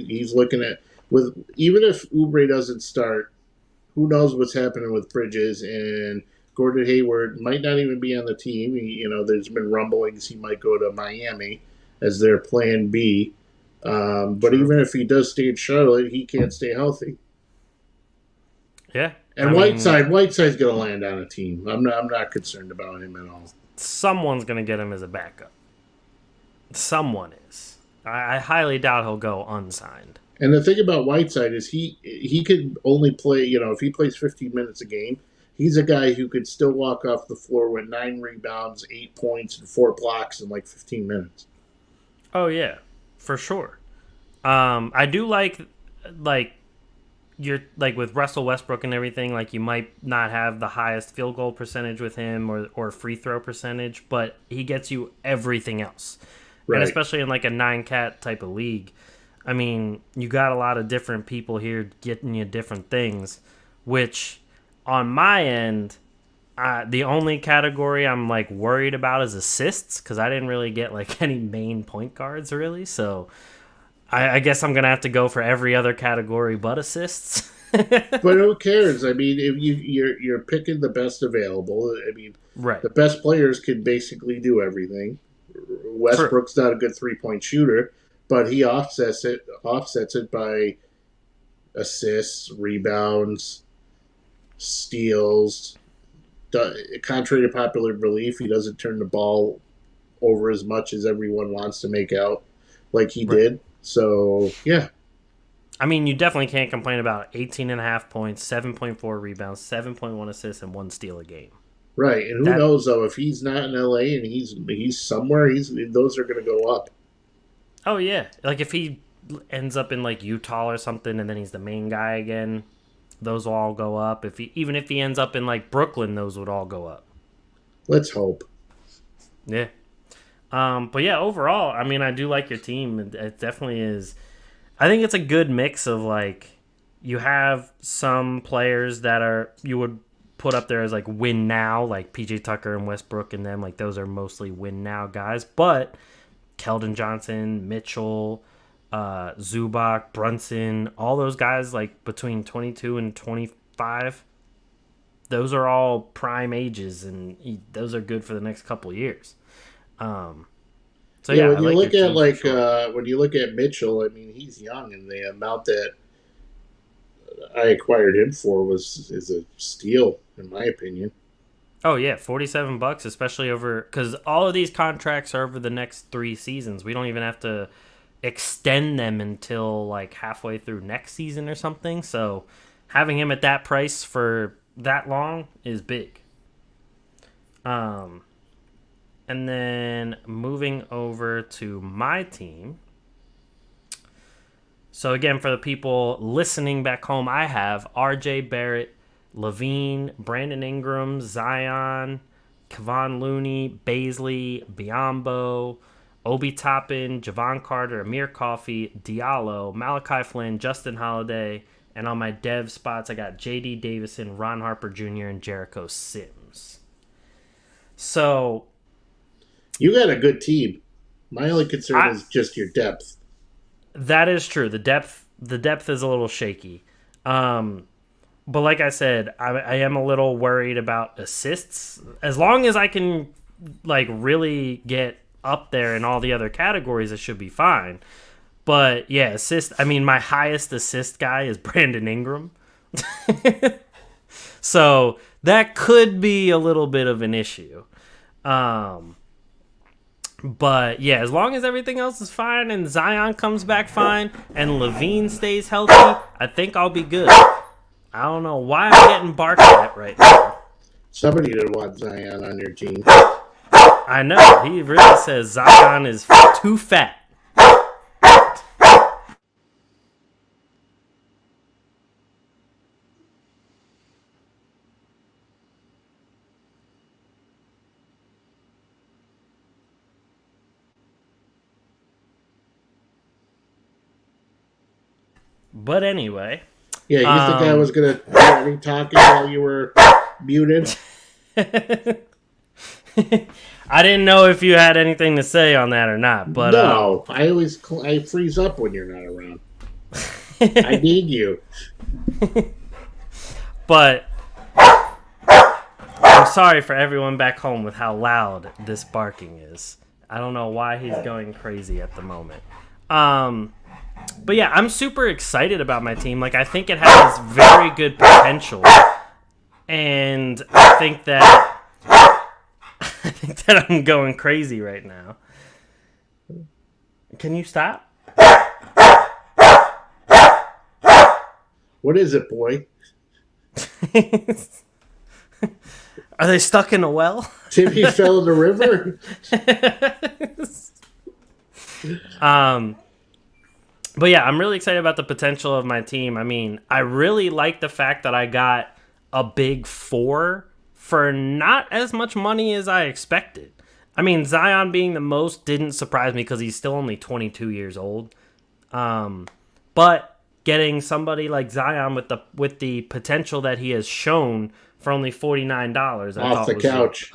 he's looking at... even if Oubre doesn't start, who knows what's happening with Bridges, and Gordon Hayward might not even be on the team. There's been rumblings he might go to Miami as their plan B. But even if he does stay in Charlotte, he can't stay healthy. Yeah. And Whiteside's going to land on a team. I'm not concerned about him at all. Someone's going to get him as a backup. Someone is. I highly doubt he'll go unsigned. And the thing about Whiteside is he could only play, if he plays 15 minutes a game, he's a guy who could still walk off the floor with 9 rebounds, 8 points, and 4 blocks in 15 minutes. Oh, yeah. For sure. I do like you're with Russell Westbrook and everything, you might not have the highest field goal percentage with him or free throw percentage, but he gets you everything else. Right. And especially in a 9-cat type of league. I mean, you got a lot of different people here getting you different things, which on my end, the only category I'm worried about is assists, because I didn't really get any main point guards really. So I guess I'm gonna have to go for every other category but assists. But who cares? I mean, if you're picking the best available. I mean, the best players can basically do everything. Westbrook's not a good 3-point shooter, but he offsets it by assists, rebounds, steals. Contrary to popular belief, he doesn't turn the ball over as much as everyone wants to make out like he did. So, yeah. I mean, you definitely can't complain about 18.5 points, 7.4 rebounds, 7.1 assists, and 1 steal a game. Right, and who knows, though, if he's not in L.A. and he's somewhere, those are going to go up. Oh yeah, like if he ends up in like Utah or something, and then he's the main guy again, those will all go up. Even if he ends up in like Brooklyn, those would all go up. Let's hope. Yeah. But yeah, overall, I mean, I do like your team. It definitely is. I think it's a good mix of like you have some players that you would put up there as like win now, like PJ Tucker and Westbrook and them. Like those are mostly win now guys. But Keldon Johnson, Mitchell, Zubac, Brunson, all those guys like between 22 and 25, those are all prime ages, and those are good for the next couple of years. So yeah, when you like look at sure. when you look at Mitchell, I mean he's young, and the amount that I acquired him for is a steal in my opinion. Oh yeah, $47, especially over because all of these contracts are over the next 3 seasons. We don't even have to extend them until like halfway through next season or something. So having him at that price for that long is big. And then moving over to my team. So again, for the people listening back home, I have R.J. Barrett, Levine, Brandon Ingram, Zion, Kevon Looney, Baisley, Biyombo, Obi Toppin, Javon Carter, Amir Coffey, Diallo, Malachi Flynn, Justin Holiday, and on my dev spots, I got J.D. Davison, Ron Harper Jr., and Jericho Sims. So you got a good team. My only concern is just your depth. That is true. The depth is a little shaky. But like I said, I am a little worried about assists. As long as I can like really get up there in all the other categories, it should be fine. But yeah, assist. I mean, my highest assist guy is Brandon Ingram. So that could be a little bit of an issue. But yeah, as long as everything else is fine and Zion comes back fine and Levine stays healthy, I think I'll be good. I don't know why I'm getting barked at right now. Somebody did want Zion on your team. I know. He really says Zion is too fat. But anyway. Yeah, you think I was going to do any talking while you were muted? I didn't know if you had anything to say on that or not. But no, I freeze up when you're not around. I need you. But I'm sorry for everyone back home with how loud this barking is. I don't know why he's going crazy at the moment. But yeah, I'm super excited about my team. Like, I think it has very good potential. And I think that I'm going crazy right now. Can you stop? What is it, boy? Are they stuck in a well? Timmy fell in the river? But yeah, I'm really excited about the potential of my team. I mean, I really like the fact that I got a big 4 for not as much money as I expected. I mean, Zion being the most didn't surprise me because he's still only 22 years old. But getting somebody like Zion with the potential that he has shown for only $49, off the couch.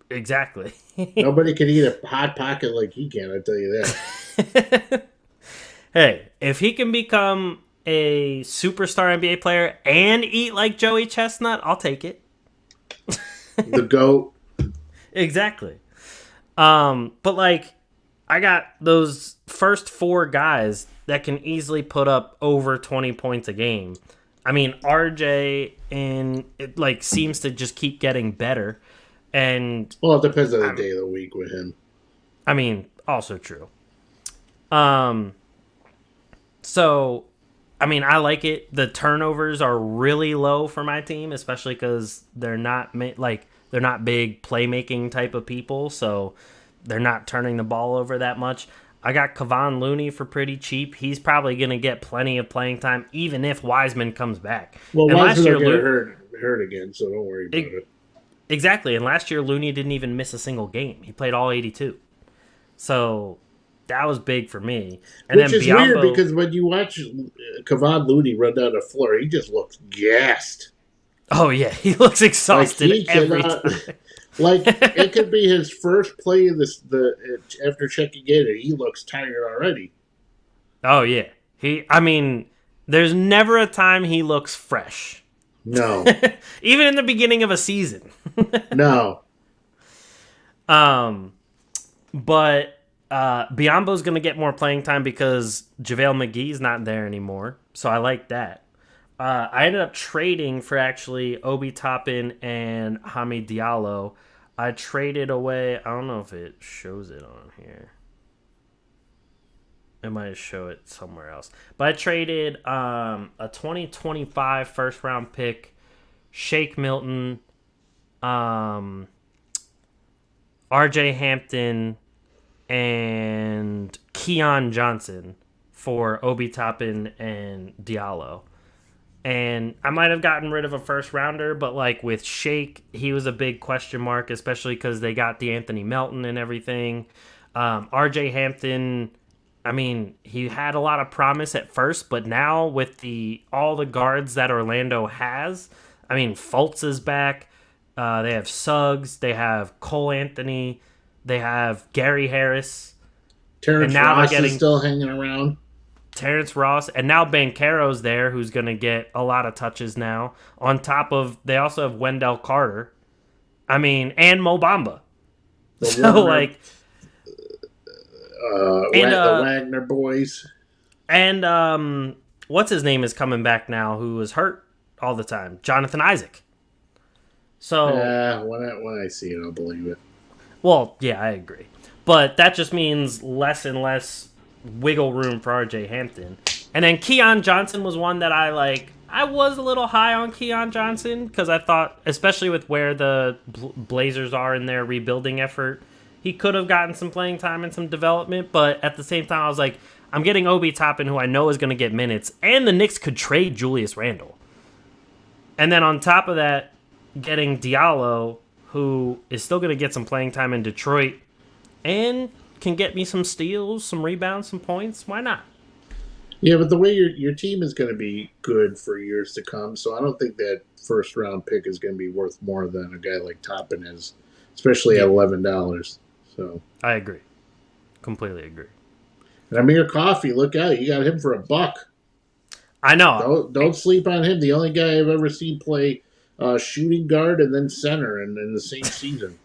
Exactly. Nobody can eat a hot pocket like he can, I tell you that. Hey, if he can become a superstar NBA player and eat like Joey Chestnut, I'll take it. The GOAT. Exactly. But like, I got those first 4 guys that can easily put up over 20 points a game. I mean, RJ seems to just keep getting better. And well, it depends on the day of the week with him. I mean, also true. So, I mean, I like it. The turnovers are really low for my team, especially because they're not big playmaking type of people, so they're not turning the ball over that much. I got Kevon Looney for pretty cheap. He's probably going to get plenty of playing time, even if Wiseman comes back. Well, and Wiseman will get hurt again, so don't worry about it. Exactly. And last year, Looney didn't even miss a single game. He played all 82. So that was big for me. And Which then is Biyombo, weird because when you watch Kevon Looney run down the floor, he just looks gassed. Oh, yeah. He looks exhausted every time. Like, it could be his first play of after checking in, and he looks tired already. Oh, yeah. There's never a time he looks fresh. No. Even in the beginning of a season. No. But Biyombo's going to get more playing time because JaVale McGee's not there anymore. So I like that. I ended up trading for actually Obi Toppin and Hamid Diallo. I traded away. I don't know if it shows it on here. It might show it somewhere else. But I traded a 2025 first round pick, Shake Milton, RJ Hampton, and Keon Johnson for Obi Toppin and Diallo. And I might have gotten rid of a first rounder, but like with Shake, he was a big question mark, especially because they got DeAnthony Melton and everything. RJ Hampton, he had a lot of promise at first, but now with all the guards that Orlando has, Fultz is back. They have Suggs. They have Cole Anthony. They have Gary Harris. Terrence Ross is still hanging around. Terrence Ross, and now Banchero's there, who's going to get a lot of touches now. On top of, they also have Wendell Carter. And Mo Bamba. The Wagner boys. And what's his name is coming back now, who was hurt all the time? Jonathan Isaac. So when I see it, I'll believe it. Well, yeah, I agree. But that just means less and less wiggle room for RJ Hampton. And then Keon Johnson was one that I was a little high on Keon Johnson because I thought, especially with where the Blazers are in their rebuilding effort, he could have gotten some playing time and some development. But at the same time, I was like, I'm getting Obi Toppin, who I know is going to get minutes, and the Knicks could trade Julius Randle. And then on top of that, getting Diallo, who is still going to get some playing time in Detroit, and can get me some steals, some rebounds, some points. Why not? Yeah, but the way your team is going to be good for years to come, so I don't think that first round pick is going to be worth more than a guy like Toppin is, especially at $11. So I agree, completely agree. And Amir Coffey, look out! You got him for $1. I know. Don't sleep on him. The only guy I've ever seen play shooting guard and then center in the same season.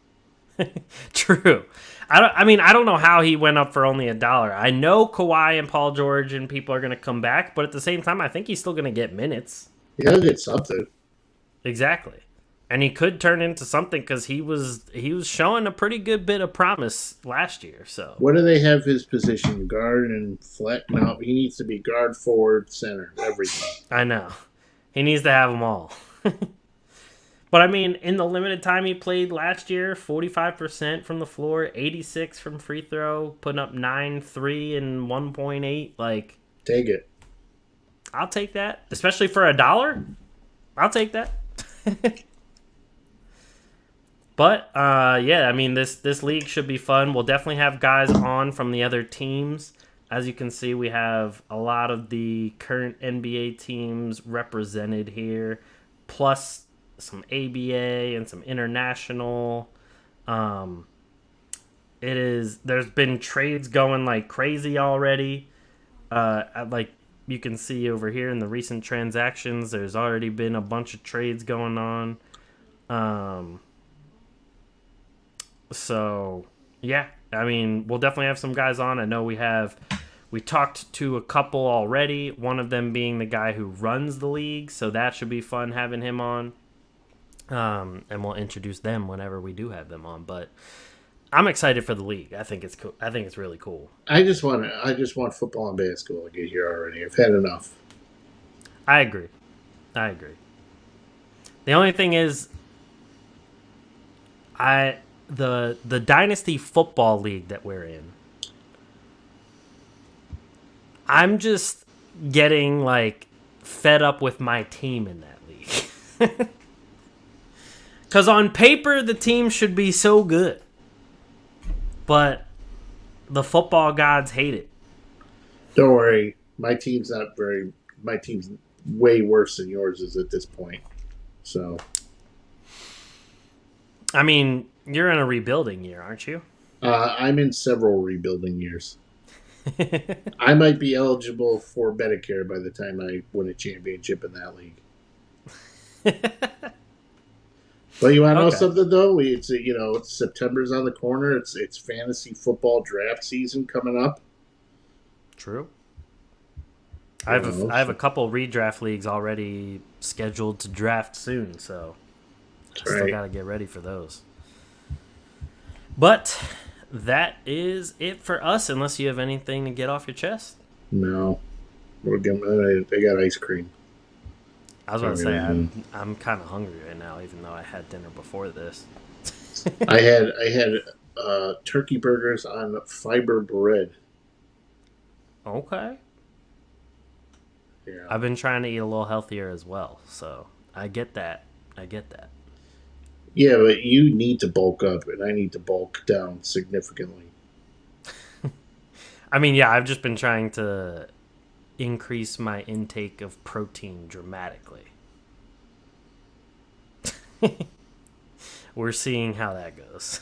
True. I don't know how he went up for only $1. I know Kawhi and Paul George and people are going to come back, but at the same time, I think he's still going to get minutes. He'll get something. Exactly. And he could turn into something because he was showing a pretty good bit of promise last year. So what do they have his position? Guard and flat? No, he needs to be guard, forward, center, everything. I know. He needs to have them all. But in the limited time he played last year, 45% from the floor, 86 from free throw, putting up 9, 3, and 1.8. Take it. I'll take that, especially for $1. I'll take that. But this league should be fun. We'll definitely have guys on from the other teams. As you can see, we have a lot of the current NBA teams represented here, plus some ABA and some international. There's been trades going like crazy already. You can see over here in the recent transactions, there's already been a bunch of trades going on. So yeah, we'll definitely have some guys on. I know we talked to a couple already, one of them being the guy who runs the league, so that should be fun having him on. And we'll introduce them whenever we do have them on. But I'm excited for the league. I think it's cool. I think it's really cool. I just want football and basketball to get here already. I've had enough. I agree. The only thing is, the Dynasty Football League that we're in, I'm just getting like fed up with my team in that league. Because on paper, the team should be so good. But the football gods hate it. Don't worry. My team's way worse than yours is at this point. So. I mean, you're in a rebuilding year, aren't you? I'm in several rebuilding years. I might be eligible for Medicare by the time I win a championship in that league. But you want to know something though? It's September's on the corner. It's fantasy football draft season coming up. True. I have a couple redraft leagues already scheduled to draft soon, so I still got to get ready for those. But that is it for us, unless you have anything to get off your chest. No, they got ice cream. I was about to say I'm kind of hungry right now, even though I had dinner before this. I had turkey burgers on fiber bread. Okay. Yeah. I've been trying to eat a little healthier as well, so I get that. Yeah, but you need to bulk up, and I need to bulk down significantly. I mean, yeah, I've just been trying to increase my intake of protein dramatically. We're seeing how that goes.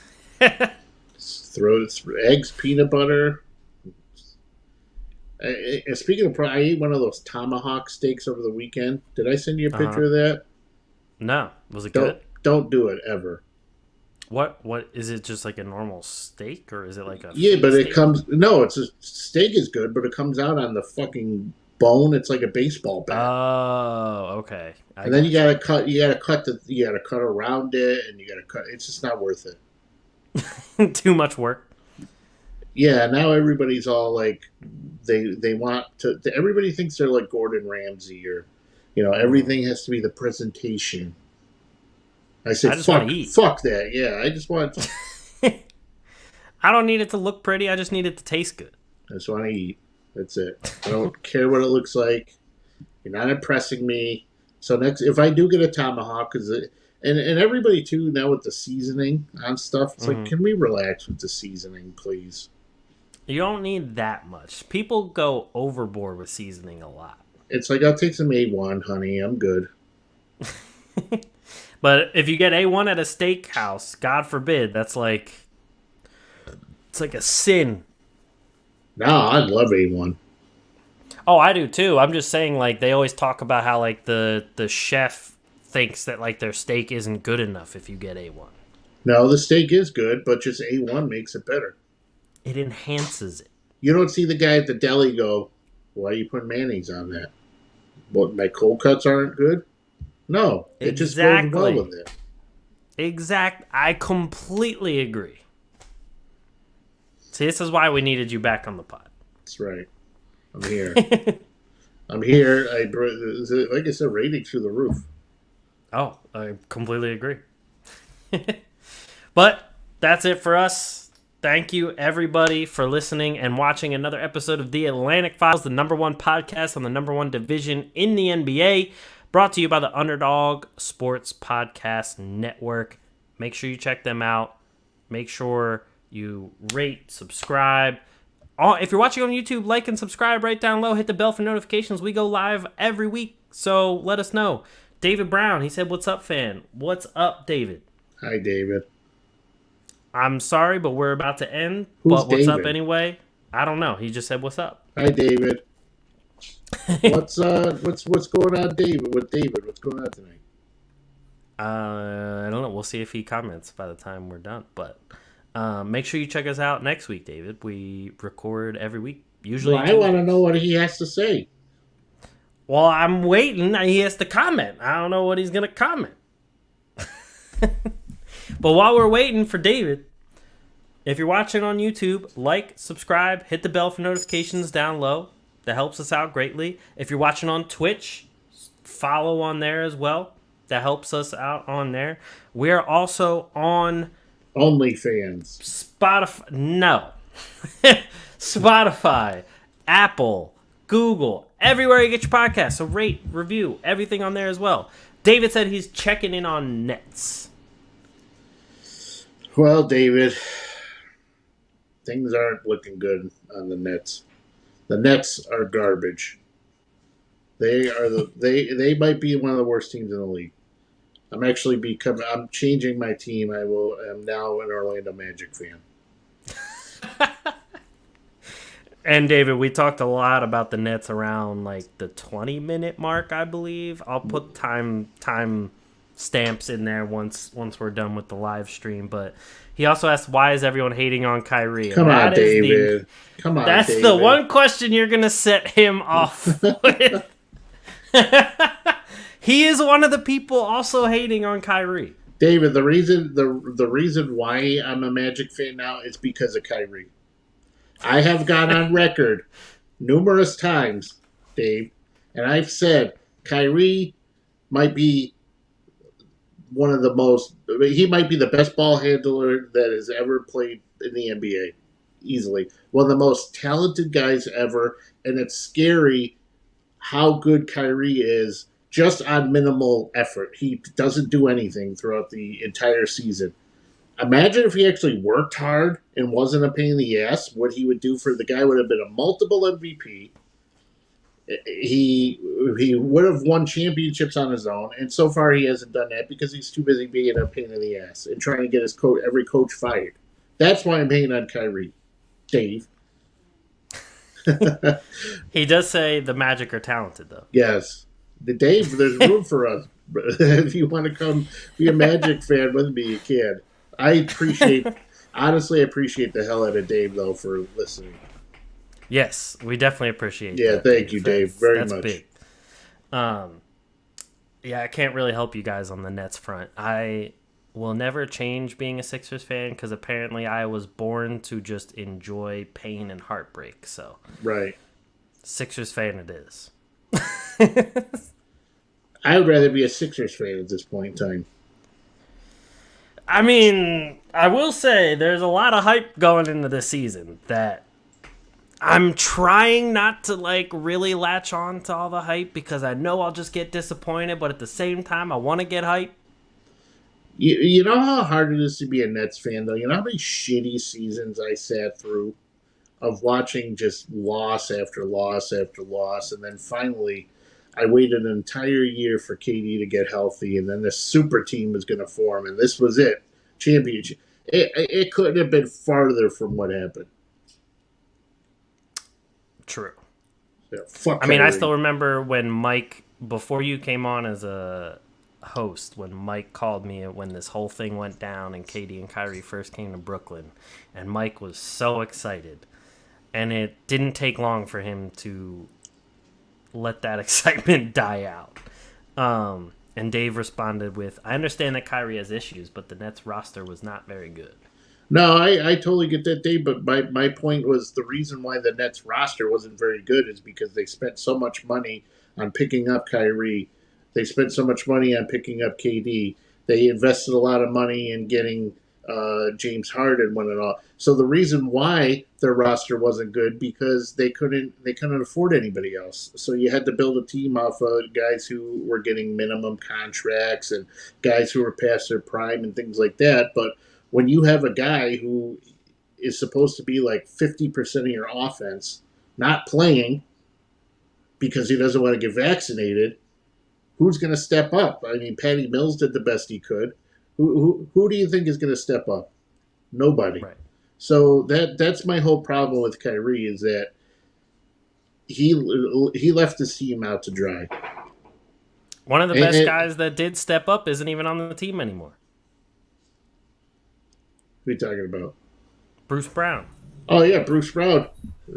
Throw eggs, peanut butter. Speaking of I ate one of those tomahawk steaks over the weekend. Did I send you a picture of that? No. Was it good? Don't do it ever. What is it? Just like a normal steak, or is it like a but steak? It comes. No, it's a steak is good, but it comes out on the fucking bone. It's like a baseball bat. Oh, okay. And then you gotta cut. You gotta cut around it, and you gotta cut. It's just not worth it. Too much work. Yeah, now everybody's all like, they want to. Everybody thinks they're like Gordon Ramsay, or everything has to be the presentation. I said, fuck that. Yeah, I just want. I don't need it to look pretty. I just need it to taste good. I just want to eat. That's it. I don't care what it looks like. You're not impressing me. So if I do get a tomahawk, and everybody too now with the seasoning on stuff, it's like, can we relax with the seasoning, please? You don't need that much. People go overboard with seasoning a lot. It's like, I'll take some A1, honey. I'm good. But if you get A1 at a steakhouse, God forbid, it's like a sin. No, I love A1. Oh, I do too. I'm just saying, like, they always talk about how like the chef thinks that like their steak isn't good enough if you get A1. No, the steak is good, but just A1 makes it better. It enhances it. You don't see the guy at the deli go, "Why are you putting mayonnaise on that? What, my cold cuts aren't good?" No, it just goes well with it. I completely agree. See, this is why we needed you back on the pod. That's right. I'm here. I'm here. Like I said, ratings through the roof. Oh, I completely agree. But that's it for us. Thank you, everybody, for listening and watching another episode of The Atlantic Files, the #1 podcast on the #1 division in the NBA, brought to you by the Underdog Sports Podcast Network. Make sure you check them out. Make sure you rate, subscribe. If you're watching on YouTube, like and subscribe right down low. Hit the bell for notifications. We go live every week, so let us know. David Brown, he said, "What's up, fan?" What's up, David? Hi, David. I'm sorry, but we're about to end. Who's but what's David? up anyway? I don't know. He just said, "What's up?" Hi, David. What's going on, David? What's going on tonight? I don't know. We'll see if he comments by the time we're done. But make sure you check us out next week, David. We record every week. Usually, I want to know what he has to say. Well, I'm waiting. He has to comment. I don't know what he's gonna comment. But while we're waiting for David, if you're watching on YouTube, like, subscribe, hit the bell for notifications down low. That helps us out greatly. If you're watching on Twitch, follow on there as well. That helps us out on there. We're also on OnlyFans. Spotify. No. Spotify, Apple, Google, everywhere you get your podcast. So rate, review, everything on there as well. David said he's checking in on Nets. Well, David, things aren't looking good on the Nets. The Nets are garbage. They might be one of the worst teams in the league. I'm changing my team. I'm now an Orlando Magic fan. And David, we talked a lot about the Nets around like the 20-minute mark, I believe. I'll put time stamps in there once we're done with the live stream. But he also asked, why is everyone hating on Kyrie? Come on, David. That's the one question you're gonna set him off with. He is one of the people also hating on Kyrie. David, the reason why I'm a Magic fan now is because of Kyrie. I have gone on record numerous times, Dave, and I've said Kyrie might be he might be the best ball handler that has ever played in the NBA, easily. One of the most talented guys ever, and it's scary how good Kyrie is just on minimal effort. He doesn't do anything throughout the entire season. Imagine if he actually worked hard and wasn't a pain in the ass, what he would do for the guy would have been a multiple MVP. He would have won championships on his own, and so far he hasn't done that because he's too busy being a pain in the ass and trying to get every coach fired. That's why I'm hating on Kyrie, Dave. He does say the Magic are talented, though. Yes. Dave, there's room for us. If you want to come be a Magic fan with me, you can. Honestly appreciate the hell out of Dave, though, for listening. Yes, we definitely appreciate that. Yeah, thank you, Dave, very much. That's big. Yeah, I can't really help you guys on the Nets front. I will never change being a Sixers fan because apparently I was born to just enjoy pain and heartbreak. So, right, Sixers fan it is. I would rather be a Sixers fan at this point in time. I mean, I will say there's a lot of hype going into this season that I'm trying not to like really latch on to all the hype because I know I'll just get disappointed, but at the same time I want to get hype. You know how hard it is to be a Nets fan, though? You know how many shitty seasons I sat through of watching just loss after loss after loss, and then finally I waited an entire year for KD to get healthy, and then this super team was going to form, and this was it. Championship. It couldn't have been farther from what happened. True. Yeah, fuck I mean, Kyrie. I still remember when Mike, before you came on as a host, when Mike called me when this whole thing went down and KD and Kyrie first came to Brooklyn, and Mike was so excited. And it didn't take long for him to let that excitement die out. And Dave responded with, I understand that Kyrie has issues, but the Nets roster was not very good. No, I totally get that, Dave, but my point was the reason why the Nets roster wasn't very good is because they spent so much money on picking up Kyrie. They spent so much money on picking up KD. They invested a lot of money in getting James Harden when it all. So the reason why their roster wasn't good because they couldn't afford anybody else. So you had to build a team off of guys who were getting minimum contracts and guys who were past their prime and things like that. But when you have a guy who is supposed to be like 50% of your offense not playing because he doesn't want to get vaccinated, who's going to step up? I mean, Patty Mills did the best he could. Who do you think is going to step up? Nobody. Right. So that's my whole problem with Kyrie is that he left his team out to dry. One of the best guys that did step up isn't even on the team anymore. Who are you talking about? Bruce Brown. Oh, yeah, Bruce Brown,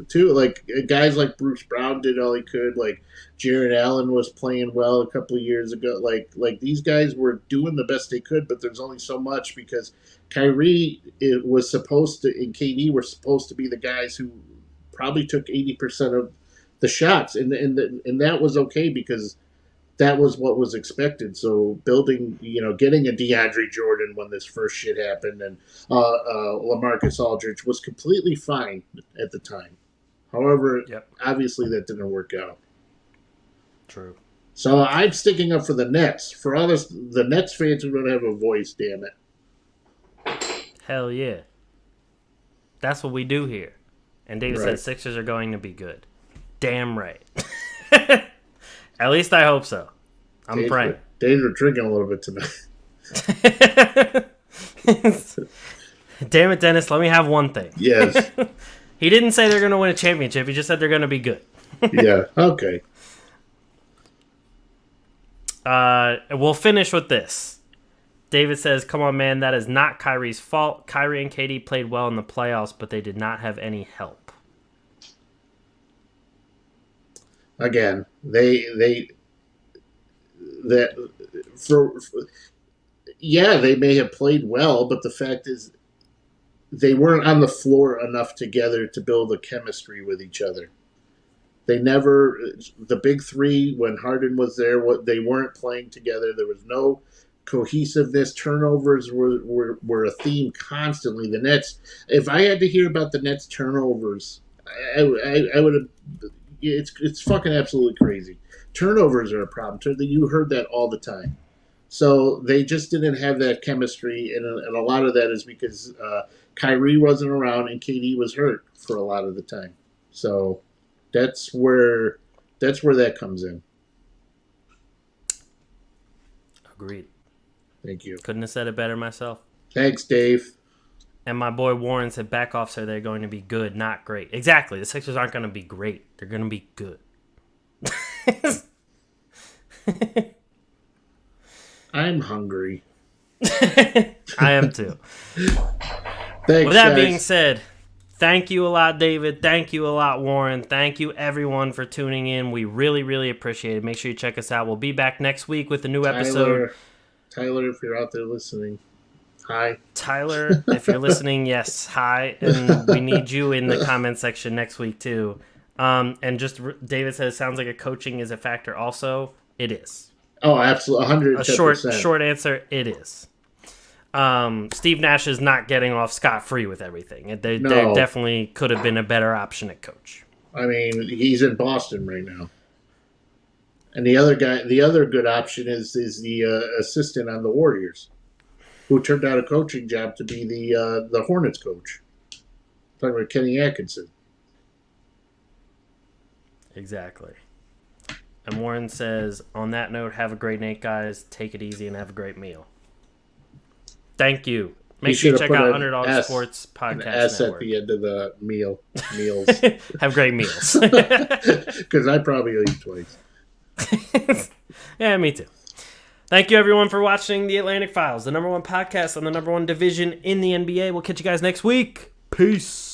too. Like, guys like Bruce Brown did all he could. Like, Jared Allen was playing well a couple of years ago. Like these guys were doing the best they could, but there's only so much because Kyrie was supposed to, and KD were supposed to be the guys who probably took 80% of the shots. And that was okay because that was what was expected. So getting a DeAndre Jordan when this first shit happened and LaMarcus Aldridge was completely fine at the time. However, Yep. obviously that didn't work out. True. So I'm sticking up for the Nets. For all this, the Nets fans are going to have a voice, damn it. Hell yeah. That's what we do here. And David said Sixers are going to be good. Damn right. At least I hope so. I'm praying. Dave's were drinking a little bit tonight. Damn it, Dennis. Let me have one thing. Yes. He didn't say they're going to win a championship. He just said they're going to be good. Yeah. Okay. We'll finish with this. David says, come on, man. That is not Kyrie's fault. Kyrie and KD played well in the playoffs, but they did not have any help. Again, they may have played well, but the fact is they weren't on the floor enough together to build a chemistry with each other. They never, the big three, when Harden was there, they weren't playing together. There was no cohesiveness. Turnovers were a theme constantly. The Nets, if I had to hear about the Nets turnovers, I would have, it's fucking absolutely crazy. Turnovers are a problem. You heard that all the time. So they just didn't have that chemistry, and a lot of that is because Kyrie wasn't around and KD was hurt for a lot of the time. So that's where that comes in. Agreed. Thank you. Couldn't have said it better myself. Thanks, Dave. And my boy Warren said back off, so they're going to be good, not great. Exactly. The Sixers aren't going to be great. They're going to be good. I'm hungry. I am too. Thanks, with that guys. being said, thank you a lot, David. Thank you a lot, Warren. Thank you, everyone, for tuning in. We really, really appreciate it. Make sure you check us out. We'll be back next week with a new episode. Tyler, if you're out there listening, hi. Tyler, if you're listening, yes, hi. And we need you in the comment section next week, too. And just David says, sounds like a coaching is a factor also. It is. Oh, absolutely. 110%. A short answer, it is. Steve Nash is not getting off scot-free with everything. There definitely could have been a better option at coach. I mean, he's in Boston right now. And the other good option is the assistant on the Warriors, who turned out a coaching job to be the Hornets coach. I'm talking about Kenny Atkinson. Exactly. And Warren says, on that note, have a great night, guys. Take it easy and have a great meal. Thank you. Make sure you check out Underdog Sports Podcast S Network. at the end of the meals. Have great meals. Because I probably eat twice. Yeah, me too. Thank you, everyone, for watching the Atlantic Files, the #1 podcast on the #1 division in the NBA. We'll catch you guys next week. Peace.